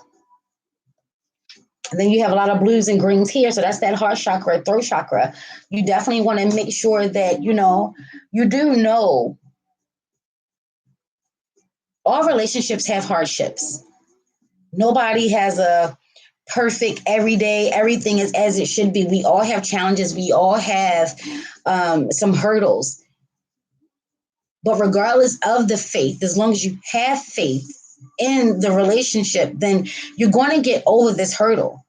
And then you have a lot of blues and greens here. So that's that heart chakra, throat chakra. You definitely want to make sure that, you do know all relationships have hardships. Nobody has a perfect every day. Everything is as it should be. We all have challenges. We all have some hurdles. But regardless of the faith, as long as you have faith in the relationship, then you're going to get over this hurdle.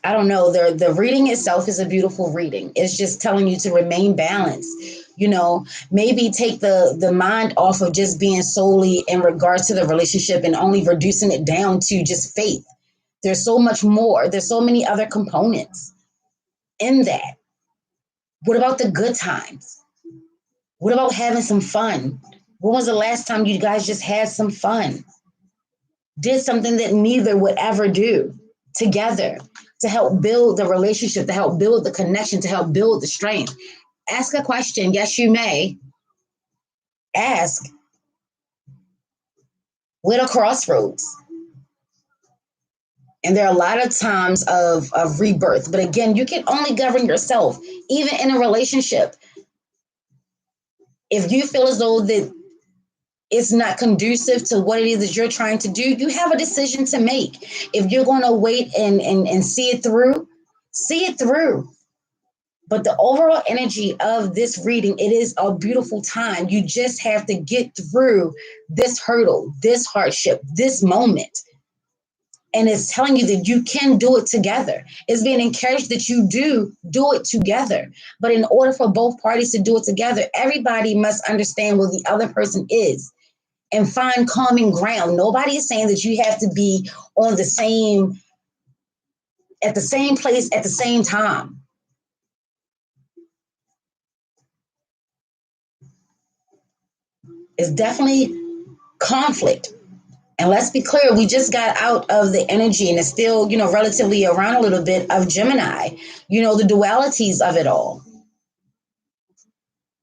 I don't know. The reading itself is a beautiful reading. It's just telling you to remain balanced. Maybe take the mind off of just being solely in regards to the relationship and only reducing it down to just faith. There's so much more. There's so many other components in that. What about the good times? What about having some fun? When was the last time you guys just had some fun? Did something that neither would ever do together to help build the relationship, to help build the connection, to help build the strength. Ask a question. Yes, you may. Ask. We're at a crossroads. And there are a lot of times of rebirth. But again, you can only govern yourself, even in a relationship. If you feel as though that it's not conducive to what it is that you're trying to do, you have a decision to make. If you're going to wait and see it through, see it through. But the overall energy of this reading, it is a beautiful time. You just have to get through this hurdle, this hardship, this moment. And it's telling you that you can do it together. It's being encouraged that you do it together. But in order for both parties to do it together, everybody must understand where the other person is and find common ground. Nobody is saying that you have to be on at the same place at the same time. It's definitely conflict. And let's be clear, we just got out of the energy and it's still, relatively around a little bit of Gemini, the dualities of it all.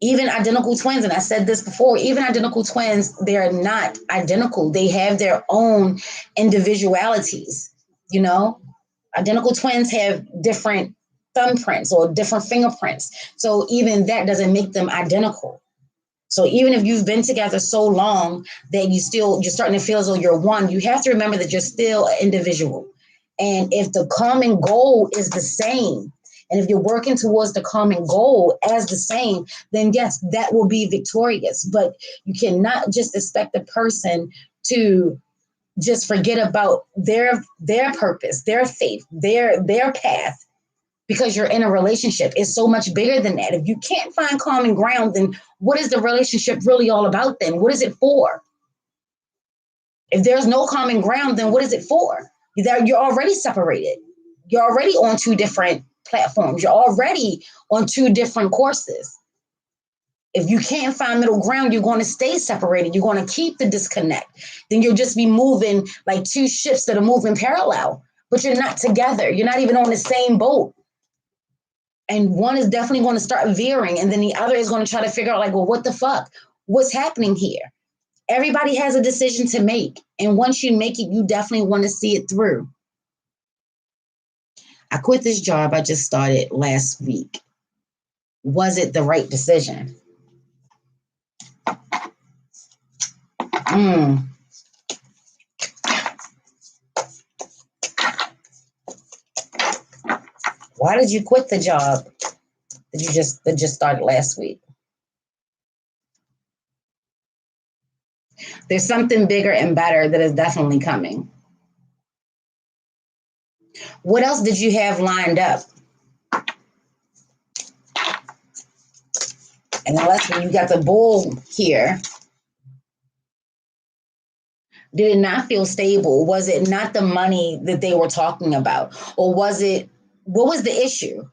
Even identical twins, and I said this before, even identical twins, they're not identical. They have their own individualities, Identical twins have different thumbprints or different fingerprints. So even that doesn't make them identical. So even if you've been together so long that you're starting to feel as though you're one, you have to remember that you're still an individual. And if the common goal is the same, and if you're working towards the common goal as the same, then yes, that will be victorious. But you cannot just expect a person to just forget about their purpose, their faith, their path, because you're in a relationship. It's so much bigger than that. If you can't find common ground, then what is the relationship really all about then? What is it for? If there's no common ground, then what is it for? You're already separated. You're already on two different platforms. You're already on two different courses. If you can't find middle ground, you're going to stay separated. You're going to keep the disconnect. Then you'll just be moving like two ships that are moving parallel, but you're not together. You're not even on the same boat. And one is definitely going to start veering, and then the other is going to try to figure out, like, well, what the fuck? What's happening here? Everybody has a decision to make. And once you make it, you definitely want to see it through. I quit this job I just started last week. Was it the right decision? Why did you quit the job that just started last week? There's something bigger and better that is definitely coming. What else did you have lined up? And then last week you got the bull here. Did it not feel stable? Was it not the money that they were talking about? Or what was the issue?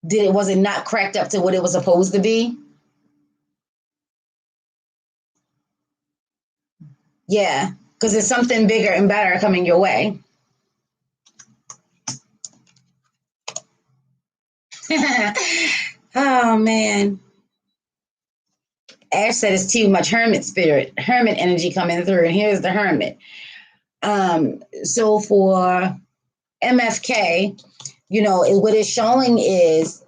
Was it not cracked up to what it was supposed to be? Yeah, because there's something bigger and better coming your way. Oh, man. Ash said it's too much hermit energy coming through. And here's the hermit. So for MFK, what it's showing is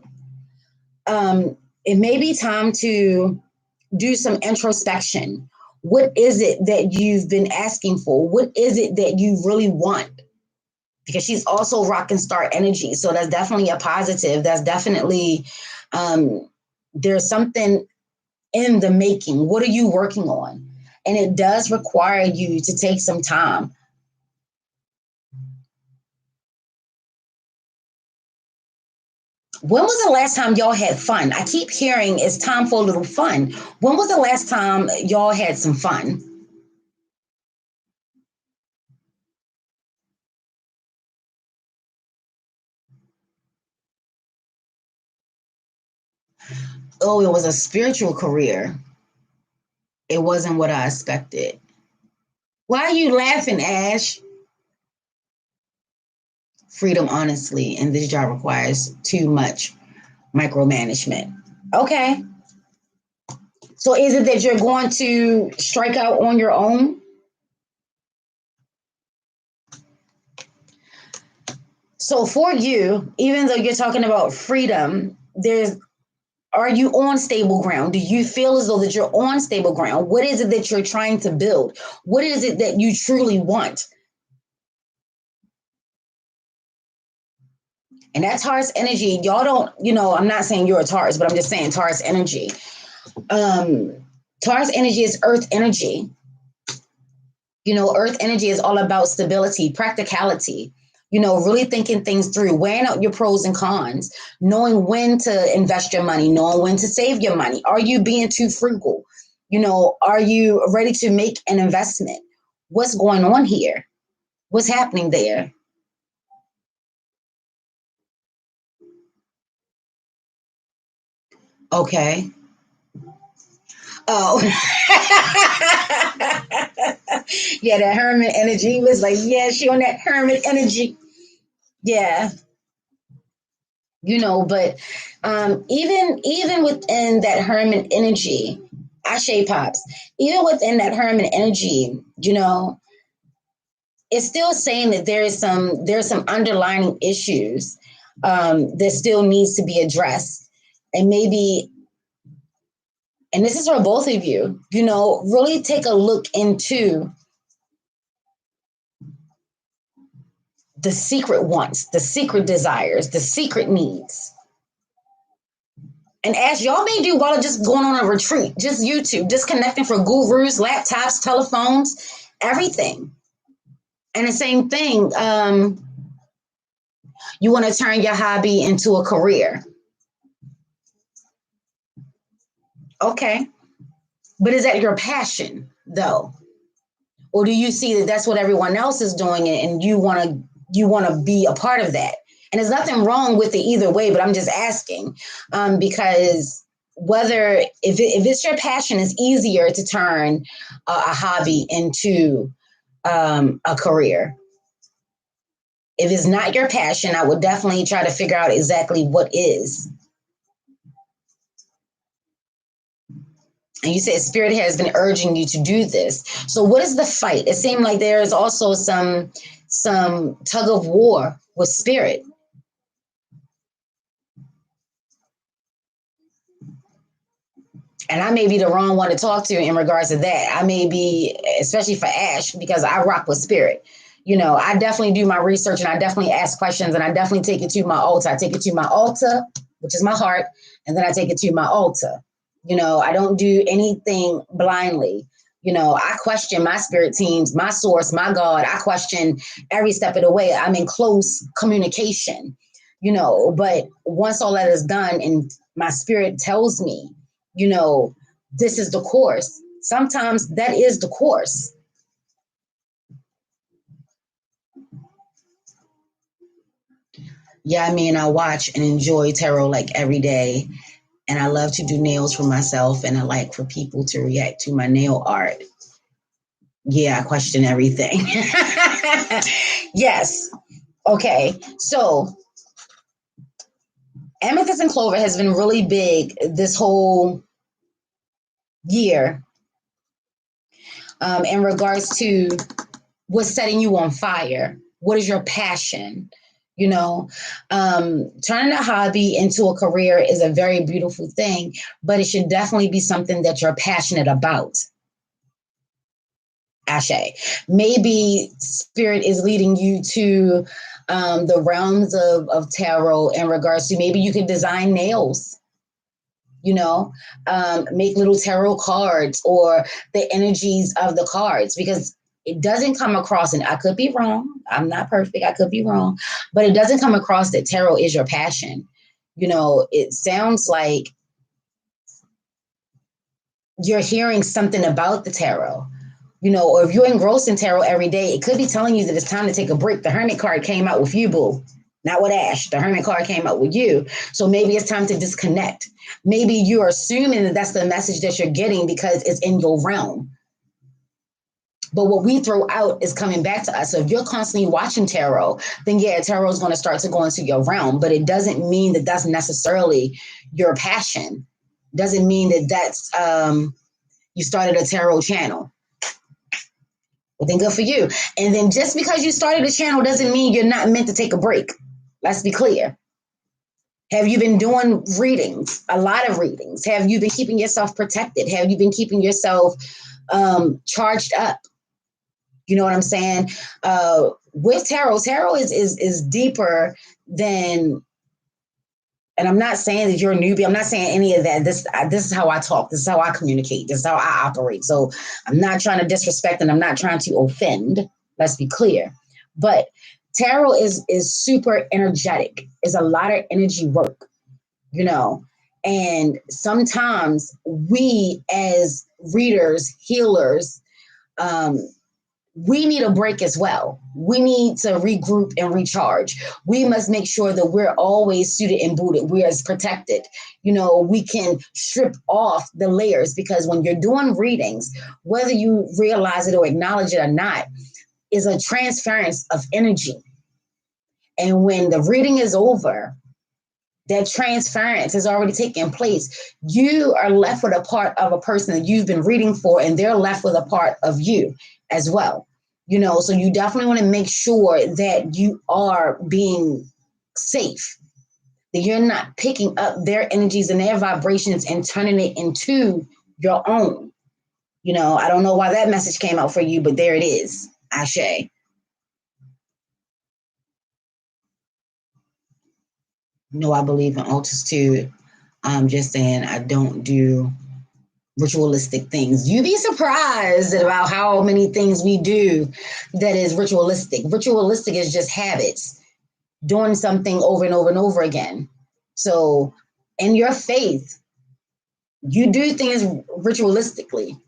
it may be time to do some introspection, What is it that you've been asking for? What is it that you really want? Because she's also rocking star energy. So that's definitely a positive. That's definitely, um, there's something in the making. What are you working on? And it does require you to take some time. When was the last time y'all had fun? I keep hearing it's time for a little fun. When was the last time y'all had some fun? Oh, it was a spiritual career. It wasn't what I expected. Why are you laughing, Ash? Freedom, honestly, and this job requires too much micromanagement. Okay. So is it that you're going to strike out on your own? So for you, even though you're talking about freedom, there's are you on stable ground? Do you feel as though that you're on stable ground? What is it that you're trying to build? What is it that you truly want? And that Taurus energy, y'all don't, I'm not saying you're a Taurus, but I'm just saying Taurus energy. Um, Taurus energy is earth energy. Earth energy is all about stability, practicality, really thinking things through, weighing out your pros and cons, knowing when to invest your money, knowing when to save your money. Are you being too frugal? Are you ready to make an investment? What's going on here? What's happening there? Okay. Oh. Yeah, that hermit energy was like, yeah, she on that hermit energy. Yeah. But even within that hermit energy, Ashe pops, even within that hermit energy, it's still saying that there's some underlying issues that still needs to be addressed. And maybe, and this is for both of you, really take a look into the secret wants, the secret desires, the secret needs. And as y'all may do while just going on a retreat, just YouTube, disconnecting for gurus, laptops, telephones, everything. And the same thing, you want to turn your hobby into a career. Okay. But is that your passion, though? Or do you see that that's what everyone else is doing and you want to be a part of that? And there's nothing wrong with it either way, but I'm just asking because whether if it's your passion, it's easier to turn a hobby into a career. If it's not your passion, I would definitely try to figure out exactly what is. And you said spirit has been urging you to do this. So what is the fight? It seemed like there is also some tug of war with spirit. And I may be the wrong one to talk to in regards to that. I may be, especially for Ash, because I rock with spirit. I definitely do my research and I definitely ask questions and I definitely take it to my altar. I take it to my altar, which is my heart, and then I take it to my altar. I don't do anything blindly. I question my spirit teams, my source, my God. I question every step of the way. I'm in close communication, but once all that is done and my spirit tells me, you know, this is the course. Sometimes that is the course. Yeah, I mean, I watch and enjoy tarot like every day. And I love to do nails for myself and I like for people to react to my nail art. Yeah, I question everything. Yes. Okay. So amethyst and clover has been really big this whole year in regards to what's setting you on fire. What is your passion? Turning a hobby into a career is a very beautiful thing, but it should definitely be something that you're passionate about. Ashe. Maybe spirit is leading you to the realms of tarot in regards to maybe you could design nails, you know, make little tarot cards or the energies of the cards, because it doesn't come across, and I could be wrong. I'm not perfect. I could be wrong, but it doesn't come across that tarot is your passion. You know, it sounds like you're hearing something about the tarot, you know, or if you're engrossed in tarot every day, it could be telling you that it's time to take a break. The Hermit card came out with you, boo. Not with Ash. The Hermit card came out with you. So maybe it's time to disconnect. Maybe you're assuming that that's the message that you're getting because it's in your realm. But what we throw out is coming back to us. So if you're constantly watching tarot, then yeah, tarot is going to start to go into your realm. But it doesn't mean that that's necessarily your passion. Doesn't mean that that's you started a tarot channel. Well, then good for you. And then just because you started a channel doesn't mean you're not meant to take a break. Let's be clear. Have you been doing readings? A lot of readings. Have you been keeping yourself protected? Have you been keeping yourself charged up? You know what I'm saying? With tarot, tarot is deeper than, and I'm not saying that you're a newbie. I'm not saying any of that. This is how I talk. This is how I communicate. This is how I operate. So I'm not trying to disrespect and I'm not trying to offend. Let's be clear. But tarot is super energetic. It's a lot of energy work, you know. And sometimes we as readers, healers, we need a break as well. We need to regroup and recharge. We must make sure that we're always suited and booted. We're as protected. You know, we can strip off the layers, because when you're doing readings, whether you realize it or acknowledge it or not, is a transference of energy. And when the reading is over, that transference has already taken place. You are left with a part of a person that you've been reading for, and they're left with a part of you as well. You know, so you definitely want to make sure that you are being safe, that you're not picking up their energies and their vibrations and turning it into your own. You know, I don't know why that message came out for you, but there it is. Ashe. No, I believe in altitude. I'm just saying I don't do ritualistic things. You'd be surprised about how many things we do that is ritualistic. Ritualistic is just habits, doing something over and over and over again. So in your faith, you do things ritualistically.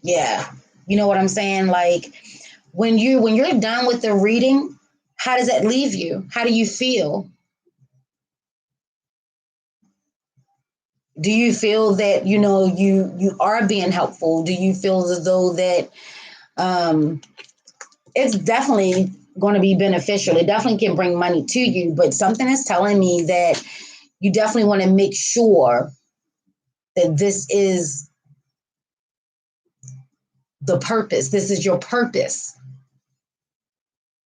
Yeah. You know what I'm saying? Like when you're done with the reading, how does that leave you? How do you feel? Do you feel that, you know, you are being helpful? Do you feel as though that um it's definitely going to be beneficial? It definitely can bring money to you, but something is telling me that you definitely want to make sure that this is the purpose. This is your purpose.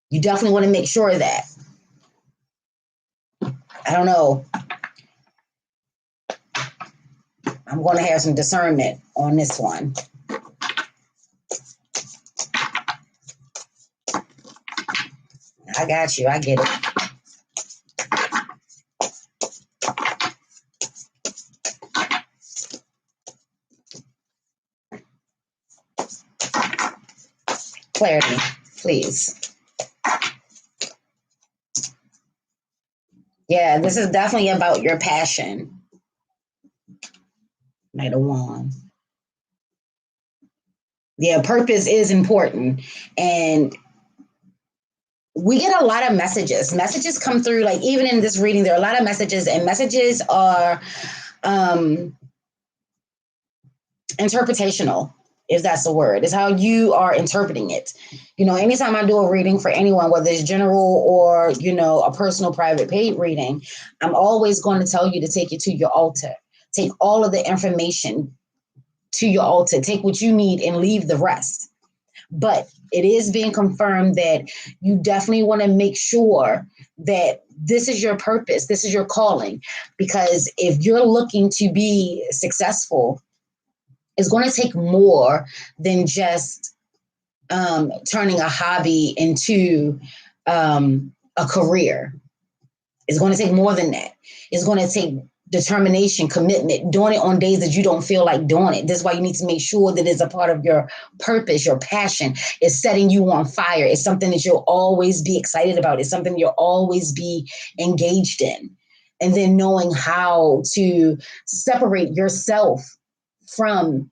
You definitely want to make sure of that. I don't know. I'm going to have some discernment on this one. I got you. I get it. Clarity, please. Yeah, this is definitely about your passion. Knight of Wands. Yeah, purpose is important. And we get a lot of messages. Messages come through, like even in this reading, there are a lot of messages, and messages are interpretational, if that's the word. It's how you are interpreting it. You know, anytime I do a reading for anyone, whether it's general or, you know, a personal private paid reading, I'm always going to tell you to take it to your altar. Take all of the information to your altar. Take what you need and leave the rest. But it is being confirmed that you definitely want to make sure that this is your purpose, this is your calling. Because if you're looking to be successful, it's going to take more than just turning a hobby into a career. It's going to take more than that. It's going to take determination, commitment, doing it on days that you don't feel like doing it. This is why you need to make sure that it's a part of your purpose, your passion. It's setting you on fire. It's something that you'll always be excited about. It's something you'll always be engaged in. And then knowing how to separate yourself from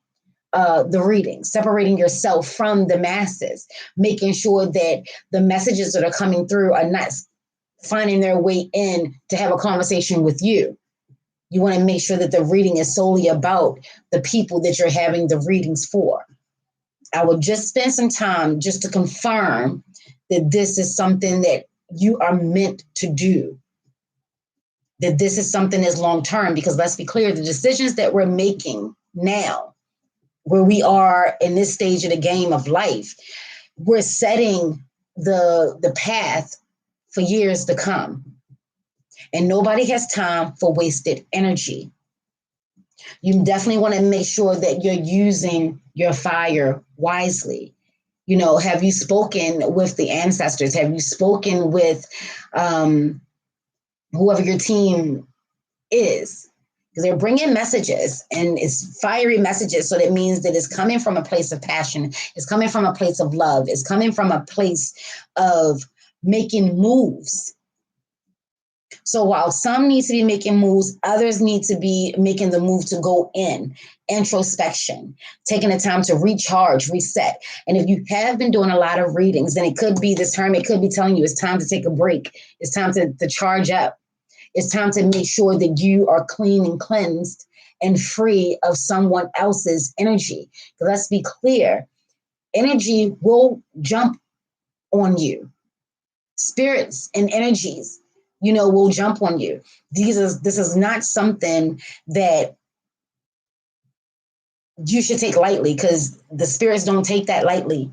the reading, separating yourself from the masses, making sure that the messages that are coming through are not finding their way in to have a conversation with you. You want to make sure that the reading is solely about the people that you're having the readings for. I will just spend some time just to confirm that this is something that you are meant to do, that this is something that's long term, because let's be clear, the decisions that we're making now, where we are in this stage of the game of life, we're setting the path for years to come. And nobody has time for wasted energy. You definitely want to make sure that you're using your fire wisely. You know, have you spoken with the ancestors? Have you spoken with whoever your team is? Because they're bringing messages, and it's fiery messages. So that means that it's coming from a place of passion. It's coming from a place of love. It's coming from a place of making moves. So while some need to be making moves, others need to be making the move to go in, introspection, taking the time to recharge, reset. And if you have been doing a lot of readings, then it could be this term, it could be telling you it's time to take a break. It's time to charge up. It's time to make sure that you are clean and cleansed and free of someone else's energy. Let's be clear, energy will jump on you. Spirits and energies, will jump on you. This is not something that you should take lightly, because the spirits don't take that lightly.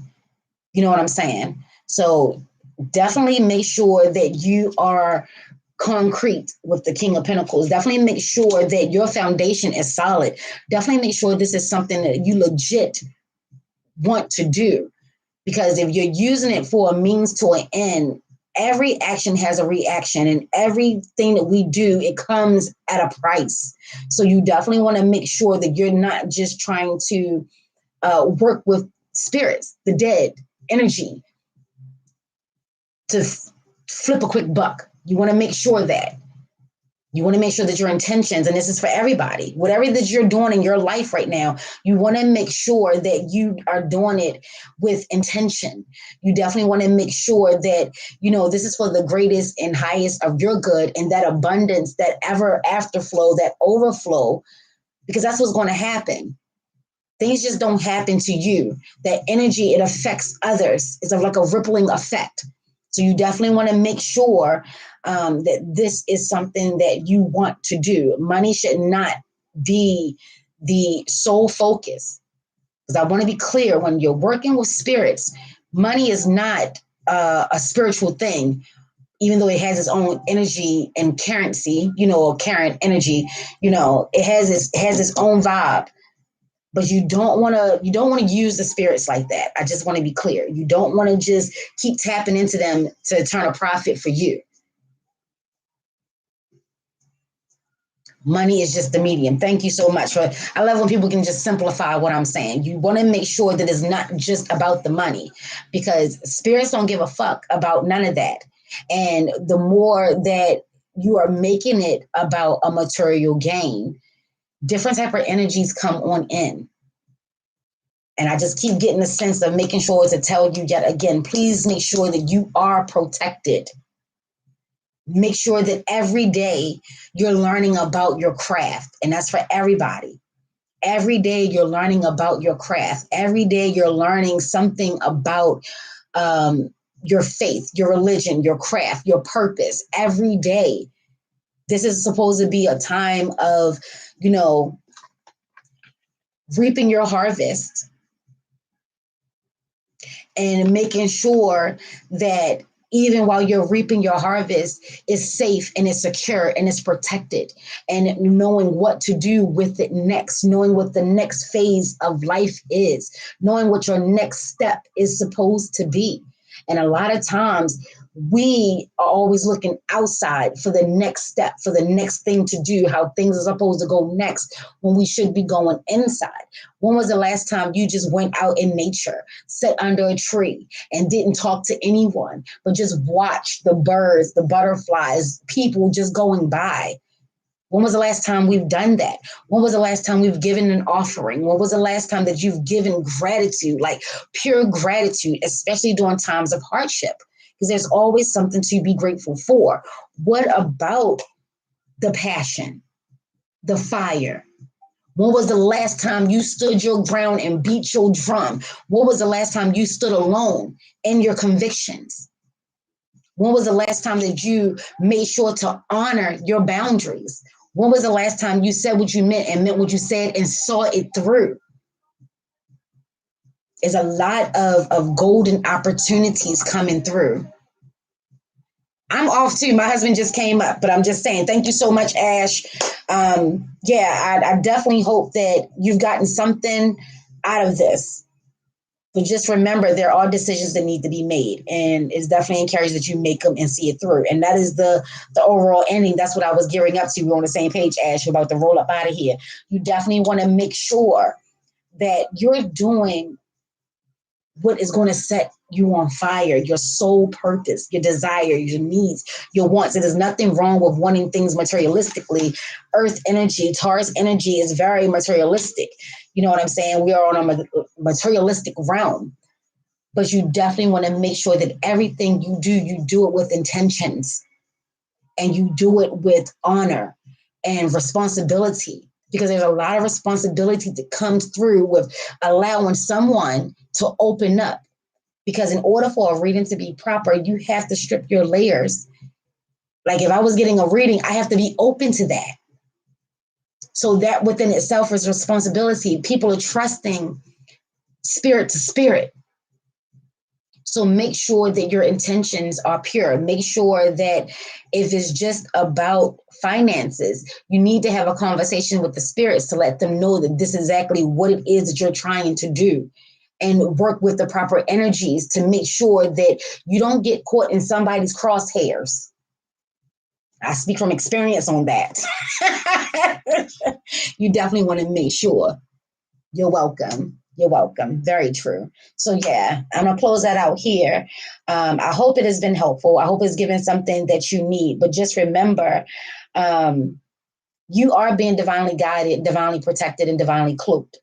You know what I'm saying? So definitely make sure that you are concrete with the King of Pentacles. Definitely make sure that your foundation is solid. Definitely make sure this is something that you legit want to do. Because if you're using it for a means to an end, every action has a reaction, and everything that we do, it comes at a price. So you definitely want to make sure that you're not just trying to work with spirits, the dead, energy, to flip a quick buck. You want to make sure that. You want to make sure that your intentions, and this is for everybody, whatever that you're doing in your life right now, you want to make sure that you are doing it with intention. You definitely want to make sure that, this is for the greatest and highest of your good, and that abundance, that ever afterflow, that overflow, because that's what's going to happen. Things just don't happen to you. That energy, it affects others. It's like a rippling effect. So you definitely want to make sure that this is something that you want to do. Money should not be the sole focus. Because I want to be clear, when you're working with spirits, money is not a spiritual thing, even though it has its own energy and currency, or current energy, it has its own vibe. But you don't want to use the spirits like that. I just want to be clear. You don't want to just keep tapping into them to turn a profit for you. Money is just the medium. Thank you so much. I love when people can just simplify what I'm saying. You want to make sure that it's not just about the money, because spirits don't give a fuck about none of that. And the more that you are making it about a material gain, different type of energies come on in. And I just keep getting the sense of making sure to tell you yet again, please make sure that you are protected. Make sure that every day you're learning about your craft. And that's for everybody. Every day you're learning about your craft. Every day you're learning something about your faith, your religion, your craft, your purpose. Every day. This is supposed to be a time of, reaping your harvest. and making sure that even while you're reaping your harvest, it's safe and it's secure and it's protected, and knowing what to do with it next, knowing what the next phase of life is, knowing what your next step is supposed to be. And a lot of times we are always looking outside for the next step, for the next thing to do, how things are supposed to go next when we should be going inside. When was the last time you just went out in nature, sat under a tree, and didn't talk to anyone, but just watched the birds, the butterflies, people just going by? When was the last time we've done that? When was the last time we've given an offering? When was the last time that you've given gratitude, like pure gratitude, especially during times of hardship? Because there's always something to be grateful for. What about the passion, the fire? When was the last time you stood your ground and beat your drum? When was the last time you stood alone in your convictions? When was the last time that you made sure to honor your boundaries? When was the last time you said what you meant and meant what you said and saw it through? There's a lot of golden opportunities coming through. I'm off too. My husband just came up, but I'm just saying, thank you so much, Ash. I definitely hope that you've gotten something out of this. But just remember, there are decisions that need to be made, and it's definitely encouraged that you make them and see it through. And that is the overall ending. That's what I was gearing up to. We're on the same page, Ash. You're about to roll up out of here. You definitely want to make sure that you're doing what is going to set you on fire, your soul purpose, your desire, your needs, your wants. And there's nothing wrong with wanting things materialistically. Earth energy, Taurus energy is very materialistic. You know what I'm saying? We are on a materialistic realm. But you definitely want to make sure that everything you do it with intentions, and you do it with honor and responsibility, because there's a lot of responsibility that comes through with allowing someone to open up. Because in order for a reading to be proper, you have to strip your layers. Like if I was getting a reading, I have to be open to that. So that within itself is responsibility. People are trusting spirit to spirit. So make sure that your intentions are pure. Make sure that if it's just about finances, you need to have a conversation with the spirits to let them know that this is exactly what it is that you're trying to do, and work with the proper energies to make sure that you don't get caught in somebody's crosshairs. I speak from experience on that. You definitely want to make sure. You're welcome. You're welcome. Very true. So yeah, I'm gonna close that out here. I hope it has been helpful. I hope it's given something that you need. But just remember, you are being divinely guided, divinely protected, and divinely cloaked.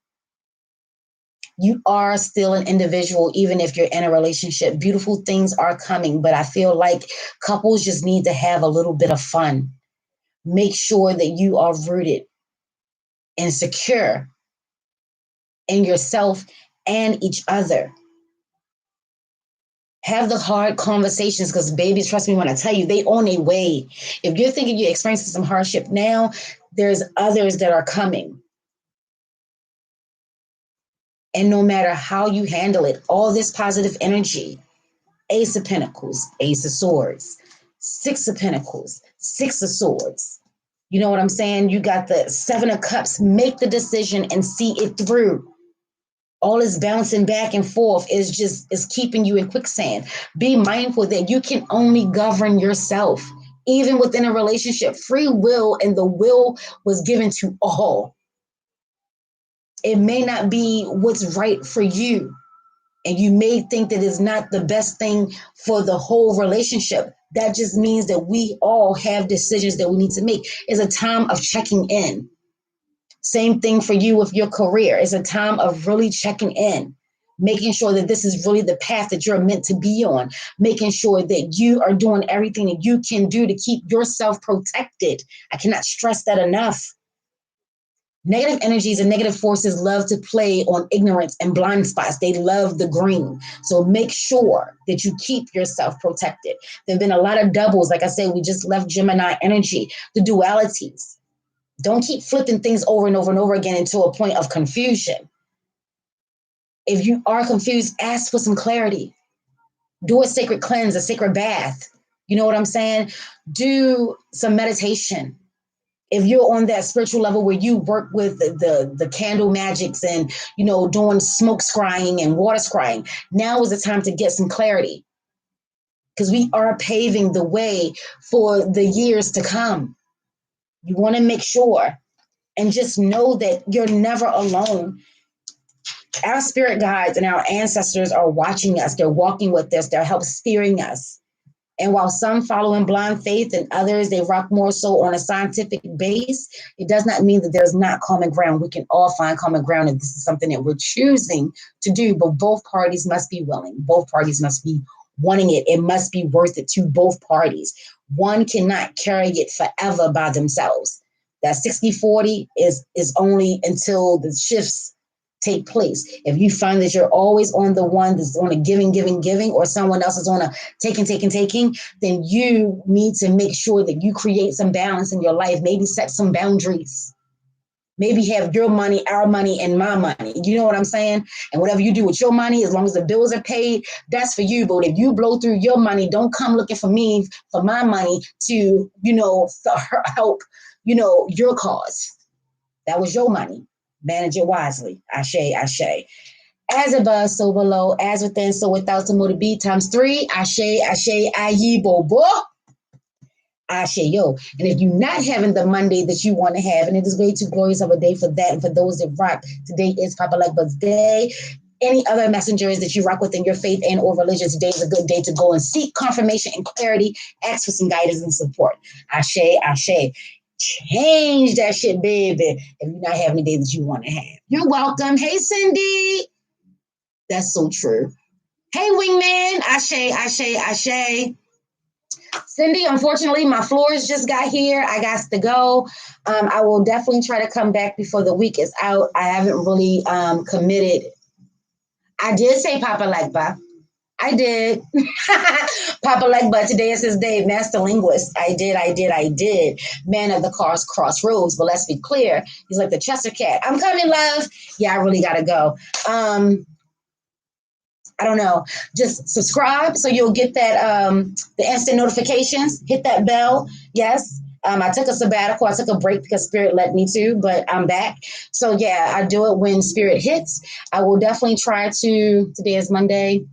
You are still an individual, even if you're in a relationship. Beautiful things are coming, but I feel like couples just need to have a little bit of fun. Make sure that you are rooted and secure in yourself and each other. Have the hard conversations, because babies, trust me when I tell you, they on their way. If you're thinking you're experiencing some hardship now, there's others that are coming. And no matter how you handle it, all this positive energy, Ace of Pentacles, Ace of Swords, Six of Pentacles, Six of Swords. You know what I'm saying? You got the Seven of Cups. Make the decision and see it through. All this bouncing back and forth is keeping you in quicksand. Be mindful that you can only govern yourself. Even within a relationship, free will and the will was given to all. It may not be what's right for you, and you may think that it's not the best thing for the whole relationship. That just means that we all have decisions that we need to make. It's a time of checking in. Same thing for you with your career. It's a time of really checking in, making sure that this is really the path that you're meant to be on, making sure that you are doing everything that you can do to keep yourself protected. I cannot stress that enough. Negative energies and negative forces love to play on ignorance and blind spots. They love the green. So make sure that you keep yourself protected. There have been a lot of doubles. Like I said, we just left Gemini energy, the dualities. Don't keep flipping things over and over and over again into a point of confusion. If you are confused, ask for some clarity. Do a sacred cleanse, a sacred bath. You know what I'm saying? Do some meditation. If you're on that spiritual level where you work with the candle magics and, doing smoke scrying and water scrying, now is the time to get some clarity, because we are paving the way for the years to come. You want to make sure and just know that you're never alone. Our spirit guides and our ancestors are watching us. They're walking with us. They're help steering us. And while some follow in blind faith and others, they rock more so on a scientific base, it does not mean that there's not common ground. We can all find common ground if this is something that we're choosing to do, but both parties must be willing. Both parties must be wanting it. It must be worth it to both parties. One cannot carry it forever by themselves. That 60-40 is only until the shifts take place. If you find that you're always on the one that's on a giving, or someone else is on a taking, then you need to make sure that you create some balance in your life. Maybe set some boundaries. Maybe have your money, our money, and my money. You know what I'm saying? And whatever you do with your money, as long as the bills are paid, that's for you. But if you blow through your money, don't come looking for me for my money to, help, your cause. That was your money. Manage it wisely. Ashe, ashe. As above, so below. As within, so without. The more to be times 3. Ashe, ashe, aye, bo, bo. Ashe, yo. And if you're not having the Monday that you want to have, and it is way too glorious of a day for that, and for those that rock, today is Papa Legba's day. Any other messengers that you rock within your faith and or religion, today is a good day to go and seek confirmation and clarity. Ask for some guidance and support. Ashe, ashe. Change that shit, baby, if you're not having the day that you want to have. You're welcome. Hey, Cindy. That's so true. Hey, wingman. Ashe, ashe, ashe. Cindy, unfortunately, my floors just got here. I got to go. I will definitely try to come back before the week is out. I haven't really committed. I did say Papa Legba. I did. Papa Legba, today is his day. Master linguist. I did. Man of the crossroads. But let's be clear. He's like the Chester cat. I'm coming, love. Yeah, I really got to go. I don't know. Just subscribe so you'll get that the instant notifications. Hit that bell. Yes. I took a sabbatical. I took a break because Spirit let me to, but I'm back. So yeah, I do it when Spirit hits. I will definitely try to. Today is Monday.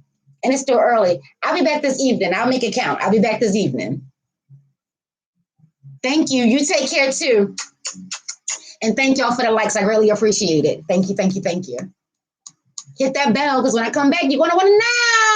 And it's still early. I'll be back this evening. I'll make it count. I'll be back this evening. Thank you. You take care too. And thank y'all for the likes. I really appreciate it. Thank you. Hit that bell because when I come back, you're going to want to know.